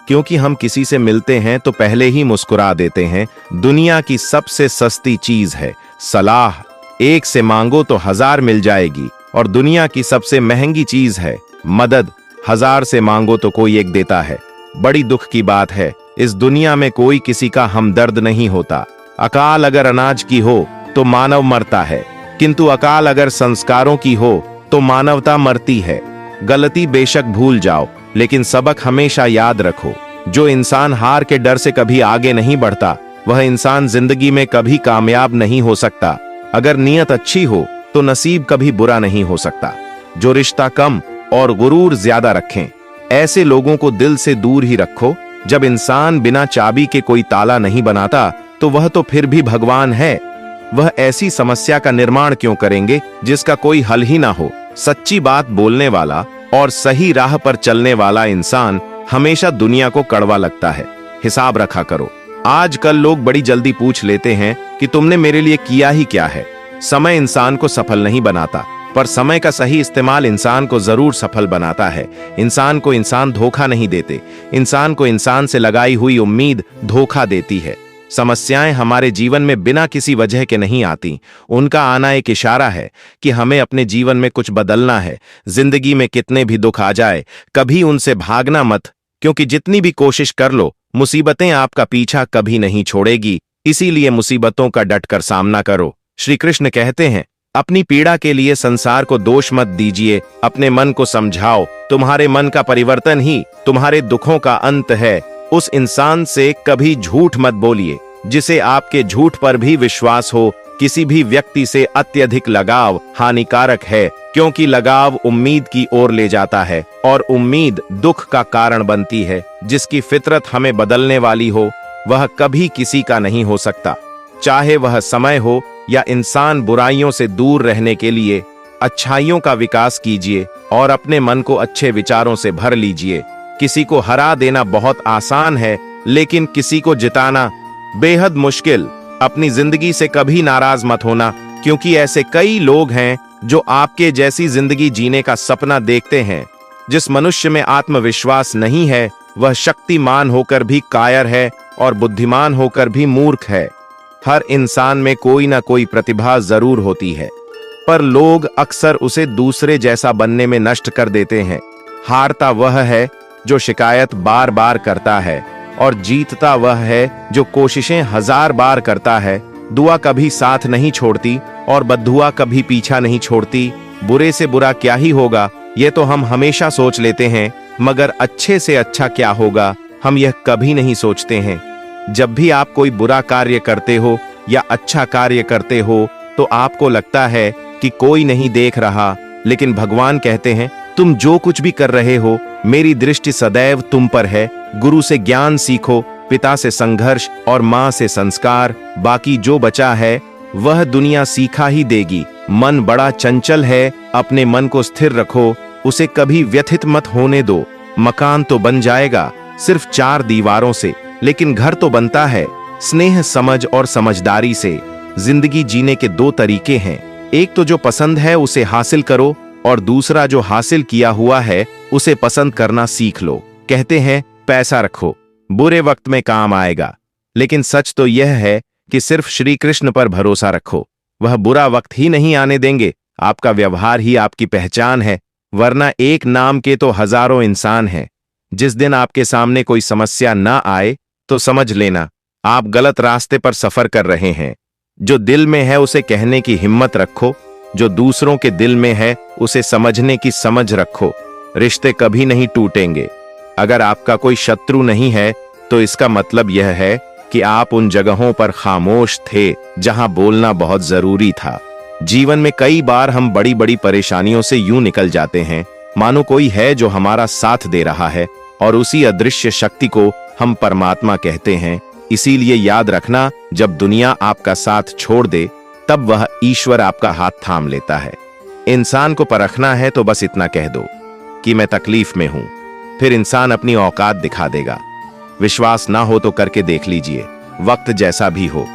Speaker 1: क्योंकि हम किसी से मिलते हैं तो पहले ही मुस्कुरा देते हैं। दुनिया की सबसे सस्ती चीज है सलाह। एक से मांगो तो 1000 मिल जाएगी, और दुनिया की सबसे महंगी चीज है मदद। 1000 से मांगो तो कोई एक देता है। बड़ी दुख की बात है, इस दुनिया में कोई किसी का हमदर्द नहीं होता। अकाल अगर अनाज की हो तो मानव मरता है, किंतु अकाल अगर संस्कारों की हो तो मानवता मरती है। गलती बेशक भूल जाओ, लेकिन सबक हमेशा याद रखो। जो इंसान हार के डर से कभी आगे नहीं बढ़ता, वह इंसान जिंदगी में कभी कामयाब नहीं हो सकता। अगर नीयत अच्छी हो तो नसीब कभी बुरा नहीं हो सकता। जो रिश्ता कम और गुरूर ज्यादा रखें, ऐसे लोगों को दिल से दूर ही रखो। जब इंसान बिना चाबी के कोई ताला नहीं बनाता, तो वह तो फिर भी भगवान है। वह ऐसी समस्या का निर्माण क्यों करेंगे जिसका कोई हल ही ना हो। सच्ची बात बोलने वाला और सही राह पर चलने वाला इंसान हमेशा दुनिया को कड़वा लगता है। हिसाब रखा करो। आजकल लोग बड़ी जल्दी पूछ लेते हैं कि तुमने मेरे लिए किया ही क्या है। समय इंसान को सफल नहीं बनाता, पर समय का सही इस्तेमाल इंसान को जरूर सफल बनाता है। इंसान को इंसान धोखा नहीं देते, इंसान को इंसान से लगाई हुई उम्मीद धोखा देती है। समस्याएं हमारे जीवन में बिना किसी वजह के नहीं आती। उनका आना एक इशारा है कि हमें अपने जीवन में कुछ बदलना है। जिंदगी में कितने भी दुख आ जाए, कभी उनसे भागना मत, क्योंकि जितनी भी कोशिश कर लो, मुसीबतें आपका पीछा कभी नहीं छोड़ेगी। इसीलिए मुसीबतों का डटकर सामना करो। श्री कृष्ण कहते हैं, अपनी पीड़ा के लिए संसार को दोष मत दीजिए, अपने मन को समझाओ। तुम्हारे मन का परिवर्तन ही तुम्हारे दुखों का अंत है। उस इंसान से कभी झूठ मत बोलिए जिसे आपके झूठ पर भी विश्वास हो। किसी भी व्यक्ति से अत्यधिक लगाव हानिकारक है, क्योंकि लगाव उम्मीद की ओर ले जाता है और उम्मीद दुख का कारण बनती है। जिसकी फितरत हमें बदलने वाली हो, वह कभी किसी का नहीं हो सकता। चाहे वह समय हो या इंसान। बुराइयों से दूर रहने के लिए अच्छाइयों का विकास कीजिए और अपने मन को अच्छे विचारों से भर लीजिए। किसी को हरा देना बहुत आसान है, लेकिन किसी को जिताना बेहद मुश्किल। अपनी जिंदगी से कभी नाराज मत होना, क्योंकि ऐसे कई लोग हैं जो आपके जैसी जिंदगी जीने का सपना देखते हैं। जिस मनुष्य में आत्मविश्वास नहीं है, वह शक्तिमान होकर भी कायर है और बुद्धिमान होकर भी मूर्ख है। हर इंसान में कोई ना कोई प्रतिभा जरूर होती है, पर लोग अक्सर उसे दूसरे जैसा बनने में नष्ट कर देते हैं। हारता वह है जो शिकायत बार बार करता है और जीतता वह है जो कोशिशें 1000 बार करता है। दुआ कभी साथ नहीं छोड़ती और बद्दुआ कभी पीछा नहीं छोड़ती। बुरे से बुरा क्या ही होगा ये तो हम हमेशा सोच लेते हैं, मगर अच्छे से अच्छा क्या होगा हम यह कभी नहीं सोचते हैं। जब भी आप कोई बुरा कार्य करते हो या अच्छा कार्य करते हो तो आपको लगता है कि कोई नहीं देख रहा, लेकिन भगवान कहते हैं तुम जो कुछ भी कर रहे हो मेरी दृष्टि सदैव तुम पर है। गुरु से ज्ञान सीखो, पिता से संघर्ष और माँ से संस्कार, बाकी जो बचा है वह दुनिया सीखा ही देगी। मन बड़ा चंचल है, अपने मन को स्थिर रखो, उसे कभी व्यथित मत होने दो। मकान तो बन जाएगा सिर्फ 4 दीवारों से, लेकिन घर तो बनता है स्नेह, समझ और समझदारी से। जिंदगी जीने के 2 तरीके हैं, एक तो जो पसंद है उसे हासिल करो और दूसरा जो हासिल किया हुआ है उसे पसंद करना सीख लो। कहते हैं पैसा रखो बुरे वक्त में काम आएगा, लेकिन सच तो यह है कि सिर्फ श्री कृष्ण पर भरोसा रखो, वह बुरा वक्त ही नहीं आने देंगे। आपका व्यवहार ही आपकी पहचान है, वरना एक नाम के तो हजारों इंसान हैं। जिस दिन आपके सामने कोई समस्या ना आए तो समझ लेना आप गलत रास्ते पर सफर कर रहे हैं। जो दिल में है उसे कहने की हिम्मत रखो, जो दूसरों के दिल में है उसे समझने की समझ रखो। रिश्ते कभी नहीं टूटेंगे। अगर आपका कोई शत्रु नहीं है तो इसका मतलब यह है कि आप उन जगहों पर खामोश थे जहां बोलना बहुत जरूरी था। जीवन में कई बार हम बड़ी बड़ी परेशानियों से यूं निकल जाते हैं मानो कोई है जो हमारा साथ दे रहा है, और उसी अदृश्य शक्ति को हम परमात्मा कहते हैं। इसीलिए याद रखना, जब दुनिया आपका साथ छोड़ दे तब वह ईश्वर आपका हाथ थाम लेता है। इंसान को परखना है तो बस इतना कह दो कि मैं तकलीफ में हूं, फिर इंसान अपनी औकात दिखा देगा। विश्वास ना हो तो करके देख लीजिए, वक्त जैसा भी हो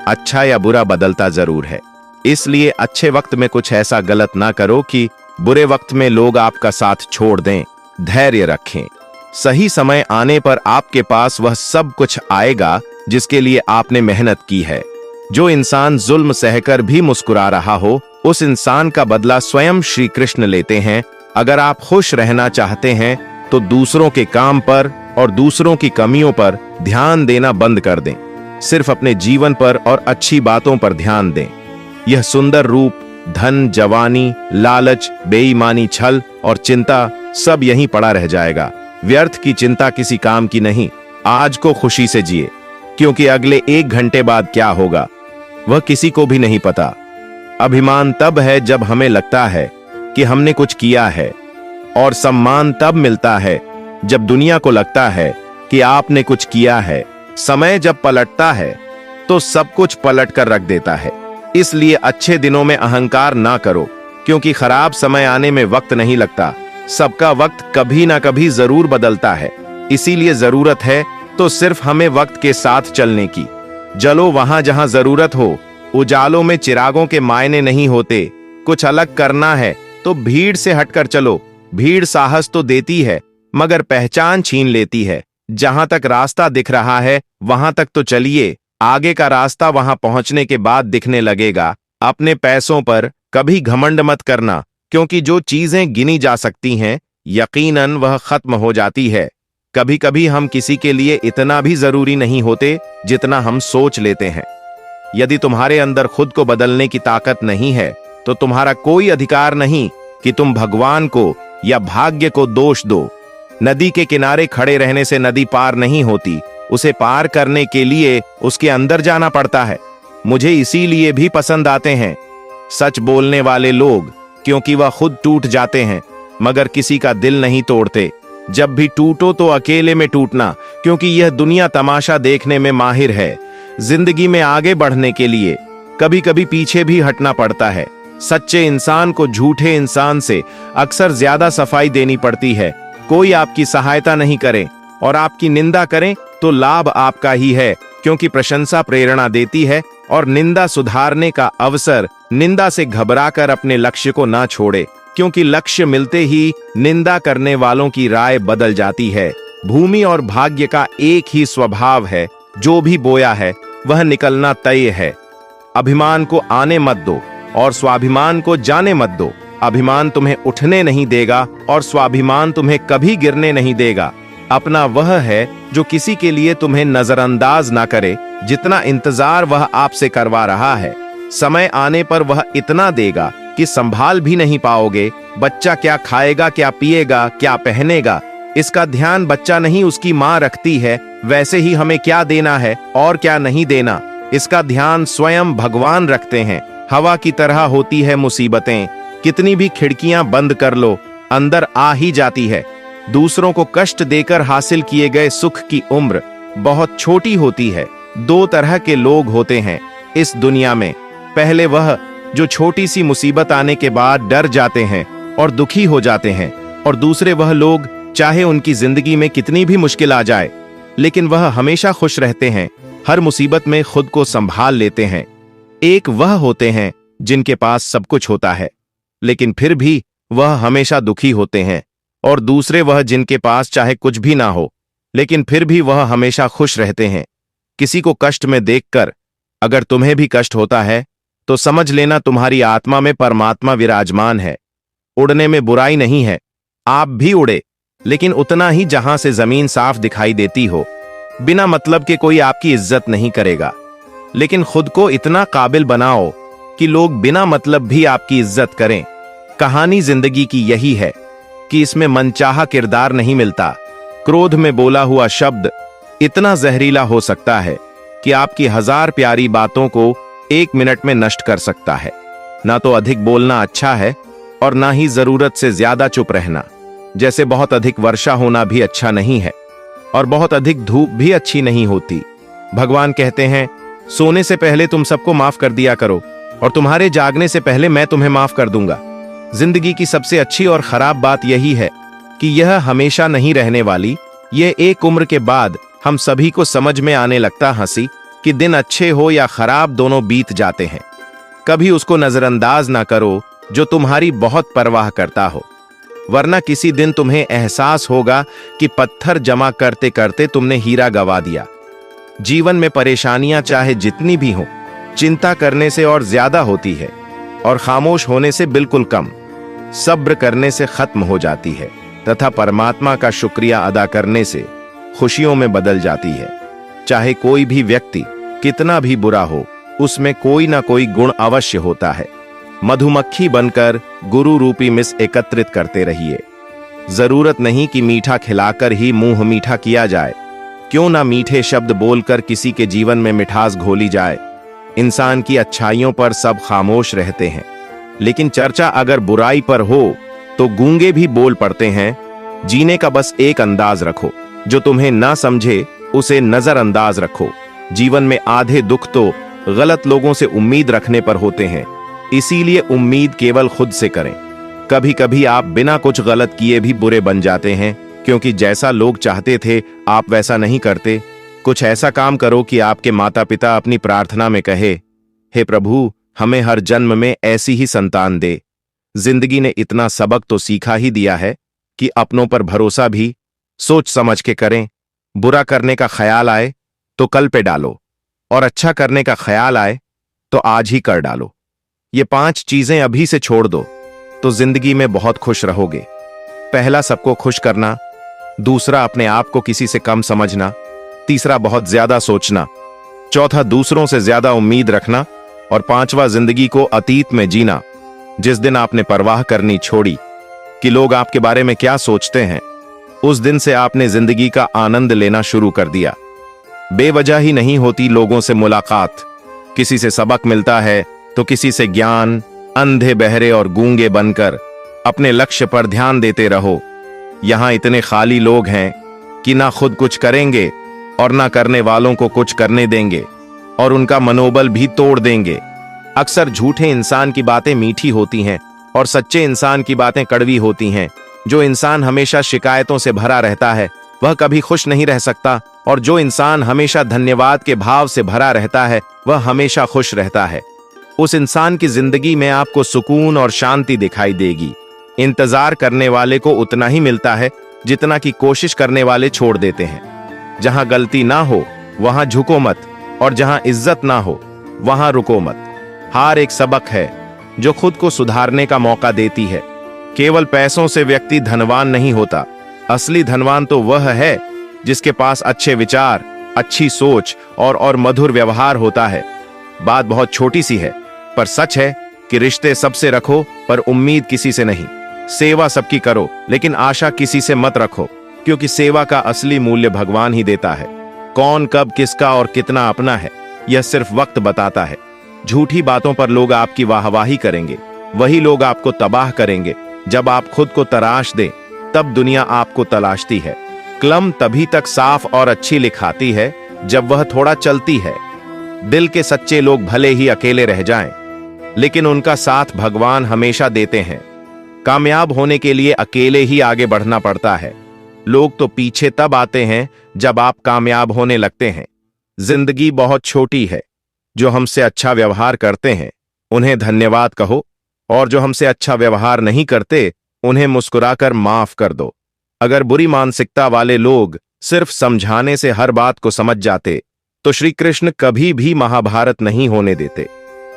Speaker 1: अच्छा या बुरा बदलता जरूर है। इसलिए अच्छे वक्त में कुछ ऐसा गलत ना करो कि बुरे वक्त में लोग आपका साथ छोड़ दें। धैर्य रखें, सही समय आने पर आपके पास वह सब कुछ आएगा जिसके लिए आपने मेहनत की है। जो इंसान जुल्म सहकर भी मुस्कुरा रहा हो उस इंसान का बदला स्वयं श्री कृष्ण लेते हैं। अगर आप खुश रहना चाहते हैं तो दूसरों के काम पर और दूसरों की कमियों पर ध्यान देना बंद कर दें, सिर्फ अपने जीवन पर और अच्छी बातों पर ध्यान दें। यह सुंदर रूप, धन, जवानी, लालच, बेईमानी, छल और चिंता सब यहीं पड़ा रह जाएगा। व्यर्थ की चिंता किसी काम की नहीं। आज को खुशी से जिए, क्योंकि अगले 1 घंटे बाद क्या होगा वह किसी को भी नहीं पता। अभिमान तब है जब हमें लगता है कि हमने कुछ किया है, और सम्मान तब मिलता है जब दुनिया को लगता है कि आपने कुछ किया है। समय जब पलटता है तो सब कुछ पलट कर रख देता है। इसलिए अच्छे दिनों में अहंकार ना करो, क्योंकि खराब समय आने में वक्त नहीं लगता। सबका वक्त कभी ना कभी जरूर बदलता है। इसीलिए जरूरत है तो सिर्फ हमें वक्त के साथ चलने की। जलो वहां जहां जरूरत हो, उजालों में चिरागों के मायने नहीं होते। कुछ अलग करना है तो भीड़ से हटकर चलो। भीड़ साहस तो देती है मगर पहचान छीन लेती है। जहां तक रास्ता दिख रहा है वहां तक तो चलिए, आगे का रास्ता वहां पहुंचने के बाद दिखने लगेगा। अपने पैसों पर कभी घमंड मत करना, क्योंकि जो चीजें गिनी जा सकती हैं यकीनन वह खत्म हो जाती है। कभी कभी हम किसी के लिए इतना भी जरूरी नहीं होते जितना हम सोच लेते हैं। यदि तुम्हारे अंदर खुद को बदलने की ताकत नहीं है तो तुम्हारा कोई अधिकार नहीं कि तुम भगवान को या भाग्य को दोष दो। नदी के किनारे खड़े रहने से नदी पार नहीं होती, उसे पार करने के लिए उसके अंदर जाना पड़ता है। मुझे इसीलिए भी पसंद आते हैं सच बोलने वाले लोग, क्योंकि वह खुद टूट जाते हैं मगर किसी का दिल नहीं तोड़ते। जब भी टूटो तो अकेले में टूटना, क्योंकि यह दुनिया तमाशा देखने में माहिर है। जिंदगी में आगे बढ़ने के लिए कभी कभी पीछे भी हटना पड़ता है। सच्चे इंसान को झूठे इंसान से अक्सर ज्यादा सफाई देनी पड़ती है। कोई आपकी सहायता नहीं करे और आपकी निंदा करें तो लाभ आपका ही है, क्योंकि प्रशंसा प्रेरणा देती है और निंदा सुधारने का अवसर। निंदा से घबराकर अपने लक्ष्य को ना छोड़े, क्योंकि लक्ष्य मिलते ही निंदा करने वालों की राय बदल जाती है। भूमि और भाग्य का एक ही स्वभाव है, जो भी बोया है वह निकलना तय है। अभिमान को आने मत दो, और स्वाभिमान को जाने मत दो। अभिमान तुम्हें उठने नहीं देगा और स्वाभिमान तुम्हें कभी गिरने नहीं देगा। अपना वह है जो किसी के लिए तुम्हें नजरअंदाज ना करे, जितना इंतजार वह आपसे करवा रहा है। समय आने पर वह इतना देगा कि संभाल भी नहीं पाओगे। बच्चा क्या खाएगा, क्या पिएगा, क्या पहनेगा, इसका ध्यान बच्चा नहीं उसकी माँ रखती है। वैसे ही हमें क्या देना है और क्या नहीं देना, इसका ध्यान स्वयं भगवान रखते हैं। हवा की तरह होती है मुसीबतें, कितनी भी खिड़कियां बंद कर लो अंदर आ ही जाती है। दूसरों को कष्ट देकर हासिल किए गए सुख की उम्र बहुत छोटी होती है। दो तरह के लोग होते हैं इस दुनिया में। पहले वह जो छोटी सी मुसीबत आने के बाद डर जाते हैं और दुखी हो जाते हैं, और दूसरे वह लोग चाहे उनकी जिंदगी में कितनी भी मुश्किल आ जाए लेकिन वह हमेशा खुश रहते हैं, हर मुसीबत में खुद को संभाल लेते हैं। एक वह होते हैं जिनके पास सब कुछ होता है लेकिन फिर भी वह हमेशा दुखी होते हैं, और दूसरे वह जिनके पास चाहे कुछ भी ना हो लेकिन फिर भी वह हमेशा खुश रहते हैं। किसी को कष्ट में देखकर अगर तुम्हें भी कष्ट होता है तो समझ लेना तुम्हारी आत्मा में परमात्मा विराजमान है। उड़ने में बुराई नहीं है, आप भी उड़े लेकिन उतना ही जहां से जमीन साफ दिखाई देती हो। बिना मतलब के कोई आपकी इज्जत नहीं करेगा, लेकिन खुद को इतना काबिल बनाओ कि लोग बिना मतलब भी आपकी इज्जत करें। कहानी जिंदगी की यही है कि इसमें मनचाहा किरदार नहीं मिलता। क्रोध में बोला हुआ शब्द इतना जहरीला हो सकता है कि आपकी 1000 प्यारी बातों को 1 मिनट में नष्ट कर सकता है। ना तो अधिक बोलना अच्छा है और ना ही जरूरत से ज्यादा चुप रहना। जैसे बहुत अधिक वर्षा होना भी अच्छा नहीं है और बहुत अधिक धूप भी अच्छी नहीं होती। भगवान कहते हैं, सोने से पहले तुम सबको माफ कर दिया करो और तुम्हारे जागने से पहले मैं तुम्हें माफ कर दूंगा। जिंदगी की सबसे अच्छी और खराब बात यही है कि यह हमेशा नहीं रहने वाली। यह एक उम्र के बाद हम सभी को समझ में आने लगता हंसी कि दिन अच्छे हो या खराब दोनों बीत जाते हैं। कभी उसको नजरअंदाज ना करो जो तुम्हारी बहुत परवाह करता हो, वरना किसी दिन तुम्हें एहसास होगा कि पत्थर जमा करते करते तुमने हीरा गवा दिया। जीवन में परेशानियां चाहे जितनी भी हो, चिंता करने से और ज्यादा होती है और खामोश होने से बिल्कुल कम। सब्र करने से खत्म हो जाती है तथा परमात्मा का शुक्रिया अदा करने से खुशियों में बदल जाती है। चाहे कोई भी व्यक्ति कितना भी बुरा हो, उसमें कोई ना कोई गुण अवश्य होता है। मधुमक्खी बनकर गुरु रूपी मिस एकत्रित करते रहिए। जरूरत नहीं कि मीठा खिलाकर ही मुंह मीठा किया जाए। क्यों ना मीठे शब्द बोलकर किसी के जीवन में मिठास घोली जाए। इंसान की अच्छाइयों पर सब खामोश रहते हैं, लेकिन चर्चा अगर बुराई पर हो तो गूंगे भी बोल पड़ते हैं। जीने का बस एक अंदाज रखो, जो तुम्हें ना समझे उसे नजरअंदाज रखो। जीवन में आधे दुख तो गलत लोगों से उम्मीद रखने पर होते हैं, इसीलिए उम्मीद केवल खुद से करें। कभी कभी आप बिना कुछ गलत किए भी बुरे बन जाते हैं, क्योंकि जैसा लोग चाहते थे आप वैसा नहीं करते। कुछ ऐसा काम करो कि आपके माता पिता अपनी प्रार्थना में कहे, हे प्रभु हमें हर जन्म में ऐसी ही संतान दे। जिंदगी ने इतना सबक तो सीखा ही दिया है कि अपनों पर भरोसा भी सोच समझ के करें। बुरा करने का ख्याल आए तो कल पे डालो, और अच्छा करने का ख्याल आए तो आज ही कर डालो। ये 5 चीजें अभी से छोड़ दो तो जिंदगी में बहुत खुश रहोगे। पहला, सबको खुश करना। दूसरा, अपने आप को किसी से कम समझना। तीसरा, बहुत ज्यादा सोचना। चौथा, दूसरों से ज्यादा उम्मीद रखना। और 5वां, जिंदगी को अतीत में जीना। जिस दिन आपने परवाह करनी छोड़ी कि लोग आपके बारे में क्या सोचते हैं, उस दिन से आपने जिंदगी का आनंद लेना शुरू कर दिया। बेवजह ही नहीं होती लोगों से मुलाकात। किसी से सबक मिलता है तो किसी से ज्ञान। अंधे बहरे और गूंगे बनकर अपने लक्ष्य पर ध्यान देते रहो। यहां इतने खाली लोग हैं कि ना खुद कुछ करेंगे और ना करने वालों को कुछ करने देंगे, और उनका मनोबल भी तोड़ देंगे। अक्सर झूठे इंसान की बातें मीठी होती हैं और सच्चे इंसान की बातें कड़वी होती हैं। जो इंसान हमेशा शिकायतों से भरा रहता है वह कभी खुश नहीं रह सकता, और जो इंसान हमेशा धन्यवाद के भाव से भरा रहता है वह हमेशा खुश रहता है। उस इंसान की जिंदगी में आपको सुकून और शांति दिखाई देगी। इंतजार करने वाले को उतना ही मिलता है जितना कि कोशिश करने वाले छोड़ देते हैं। जहां गलती ना हो वहां झुको मत, और जहां इज्जत ना हो वहां रुको मत। हार एक सबक है जो खुद को सुधारने का मौका देती है। केवल पैसों से व्यक्ति धनवान नहीं होता। असली धनवान तो वह है जिसके पास अच्छे विचार, अच्छी सोच और मधुर व्यवहार होता है। बात बहुत छोटी सी है, पर सच है कि रिश्ते सबसे रखो, पर उम्मीद किसी से नहीं। सेवा सबकी करो, लेकिन आशा किसी से मत रखो, क्योंकि सेवा का असली मूल्य भगवान ही देता है। कौन कब किसका और कितना अपना है, यह सिर्फ वक्त बताता है। झूठी बातों पर लोग आपकी वाहवाही करेंगे, वही लोग आपको तबाह करेंगे। जब आप खुद को तराश दे, तब दुनिया आपको तलाशती है। कलम तभी तक साफ और अच्छी लिखाती है जब वह थोड़ा चलती है। दिल के सच्चे लोग भले ही अकेले रह जाएं, लेकिन उनका साथ भगवान हमेशा देते हैं। कामयाब होने के लिए अकेले ही आगे बढ़ना पड़ता है। लोग तो पीछे तब आते हैं जब आप कामयाब होने लगते हैं। जिंदगी बहुत छोटी है। जो हमसे अच्छा व्यवहार करते हैं उन्हें धन्यवाद कहो, और जो हमसे अच्छा व्यवहार नहीं करते उन्हें मुस्कुराकर माफ कर दो। अगर बुरी मानसिकता वाले लोग सिर्फ समझाने से हर बात को समझ जाते, तो श्री कृष्ण कभी भी महाभारत नहीं होने देते।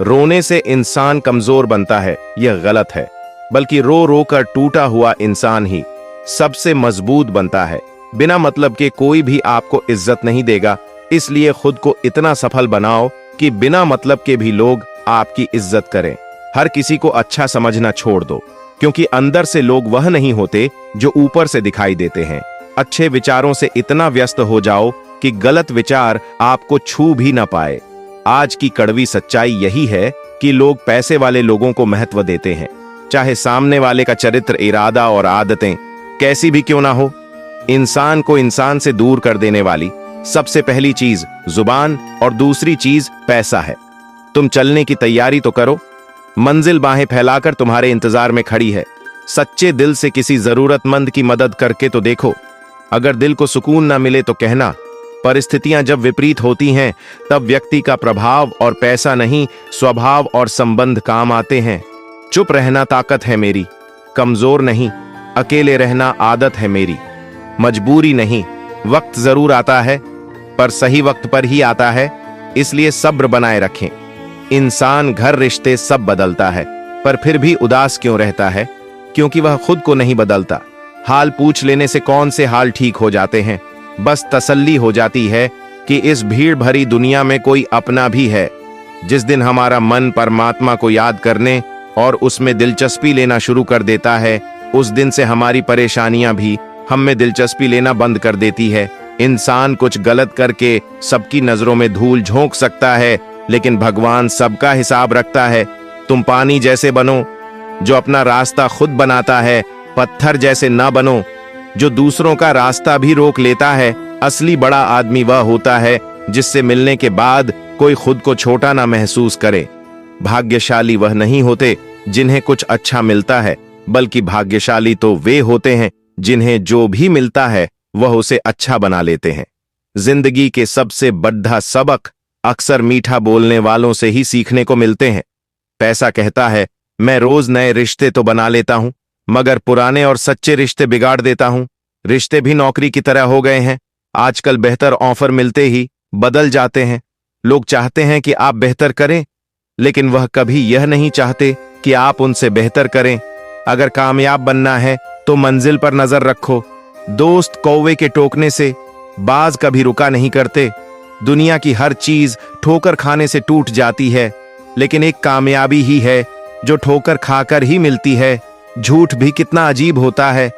Speaker 1: रोने से इंसान कमजोर बनता है, यह गलत है। बल्कि रो रो कर टूटा हुआ इंसान ही सबसे मजबूत बनता है। बिना मतलब के कोई भी आपको इज्जत नहीं देगा, इसलिए खुद को इतना सफल बनाओ कि बिना मतलब के भी लोग आपकी इज्जत करें। हर किसी को अच्छा समझना छोड़ दो, क्योंकि अंदर से लोग वह नहीं होते जो ऊपर से दिखाई देते हैं। अच्छे विचारों से इतना व्यस्त हो जाओ कि गलत विचार आपको छू भी ना पाए। आज की कड़वी सच्चाई यही है कि लोग पैसे वाले लोगों को महत्व देते हैं, चाहे सामने वाले का चरित्र, इरादा और आदतें कैसी भी क्यों ना हो। इंसान को इंसान से दूर कर देने वाली सबसे पहली चीज जुबान और दूसरी चीज पैसा है। तुम चलने की तैयारी तो करो, मंजिल बाहें फैलाकर तुम्हारे इंतजार में खड़ी है। सच्चे दिल से किसी जरूरतमंद की मदद करके तो देखो। अगर दिल को सुकून ना मिले तो कहना। परिस्थितियां जब विपरीत होती हैं, तब व्यक्ति का प्रभाव और पैसा नहीं, स्वभाव और संबंध काम आते हैं। चुप रहना ताकत है मेरी, कमजोर नहीं। अकेले रहना आदत है मेरी, मजबूरी नहीं। वक्त जरूर आता है, पर सही वक्त पर ही आता है, इसलिए सब्र बनाए रखें। इंसान, घर, रिश्ते सब बदलता है, पर फिर भी उदास क्यों रहता है? क्योंकि वह खुद को नहीं बदलता। हाल पूछ लेने से कौन से हाल ठीक हो जाते हैं? बस तसल्ली हो जाती है कि इस भीड़ भरी दुनिया में कोई अपना भी है। जिस दिन हमारा मन परमात्मा को याद करने और उसमें दिलचस्पी लेना शुरू कर देता है, उस दिन से हमारी परेशानियां भी हम में दिलचस्पी लेना बंद कर देती है। इंसान कुछ गलत करके सबकी नजरों में धूल झोंक सकता है, लेकिन भगवान सबका हिसाब रखता है। तुम पानी जैसे बनो जो अपना रास्ता खुद बनाता है, पत्थर जैसे ना बनो जो दूसरों का रास्ता भी रोक लेता है। असली बड़ा आदमी वह होता है जिससे मिलने के बाद कोई खुद को छोटा ना महसूस करे। भाग्यशाली वह नहीं होते जिन्हें कुछ अच्छा मिलता है, बल्कि भाग्यशाली तो वे होते हैं जिन्हें जो भी मिलता है वह उसे अच्छा बना लेते हैं। जिंदगी के सबसे बड़ा सबक अक्सर मीठा बोलने वालों से ही सीखने को मिलते हैं। पैसा कहता है, मैं रोज नए रिश्ते तो बना लेता हूं, मगर पुराने और सच्चे रिश्ते बिगाड़ देता हूं। रिश्ते भी नौकरी की तरह हो गए हैं। आजकल बेहतर ऑफर मिलते ही बदल जाते हैं। लोग चाहते हैं कि आप बेहतर करें, लेकिन वह कभी यह नहीं चाहते कि आप उनसे बेहतर करें। अगर कामयाब बनना है तो मंजिल पर नजर रखो। दोस्त कौवे के टोकने से बाज कभी रुका नहीं करते। दुनिया की हर चीज ठोकर खाने से टूट जाती है, लेकिन एक कामयाबी ही है जो ठोकर खाकर ही मिलती है। झूठ भी कितना अजीब होता है।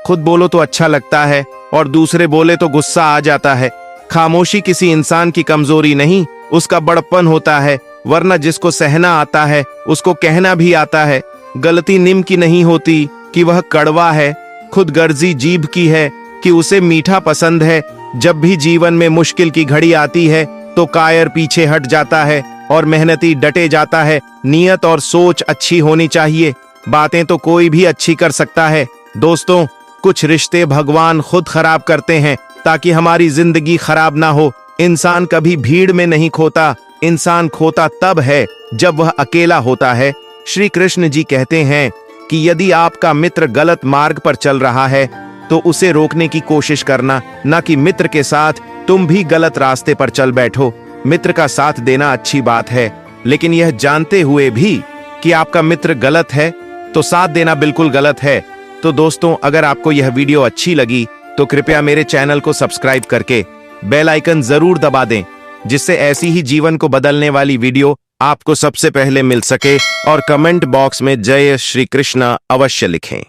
Speaker 1: खुद बोलो तो अच्छा लगता है और दूसरे बोले तो गुस्सा आ जाता है। खामोशी किसी इंसान की कमजोरी नहीं, उसका बड़प्पन होता है। वरना जिसको सहना आता है उसको कहना भी आता है। गलती निम की नहीं होती कि वह कड़वा है, खुद गर्जी जीभ की है कि उसे मीठा पसंद है। जब भी जीवन में मुश्किल की घड़ी आती है तो कायर पीछे हट जाता है और मेहनती डटे जाता है। नियत और सोच अच्छी होनी चाहिए। बातें तो कोई भी अच्छी कर सकता है। दोस्तों, कुछ रिश्ते भगवान खुद खराब करते हैं ताकि हमारी जिंदगी खराब ना हो। इंसान कभी भीड़ में नहीं खोता, इंसान खोता तब है जब वह अकेला होता है। श्री कृष्ण जी कहते हैं कि यदि आपका मित्र गलत मार्ग पर चल रहा है तो उसे रोकने की कोशिश करना, न कि मित्र के साथ तुम भी गलत रास्ते पर चल बैठो। मित्र का साथ देना अच्छी बात है, लेकिन यह जानते हुए भी कि आपका मित्र गलत है तो साथ देना बिल्कुल गलत है। तो दोस्तों, अगर आपको यह वीडियो अच्छी लगी तो कृपया मेरे चैनल को सब्सक्राइब करके बेल आइकन जरूर दबा दें, जिससे ऐसी ही जीवन को बदलने वाली वीडियो आपको सबसे पहले मिल सके। और कमेंट बॉक्स में जय श्री कृष्णा अवश्य लिखें।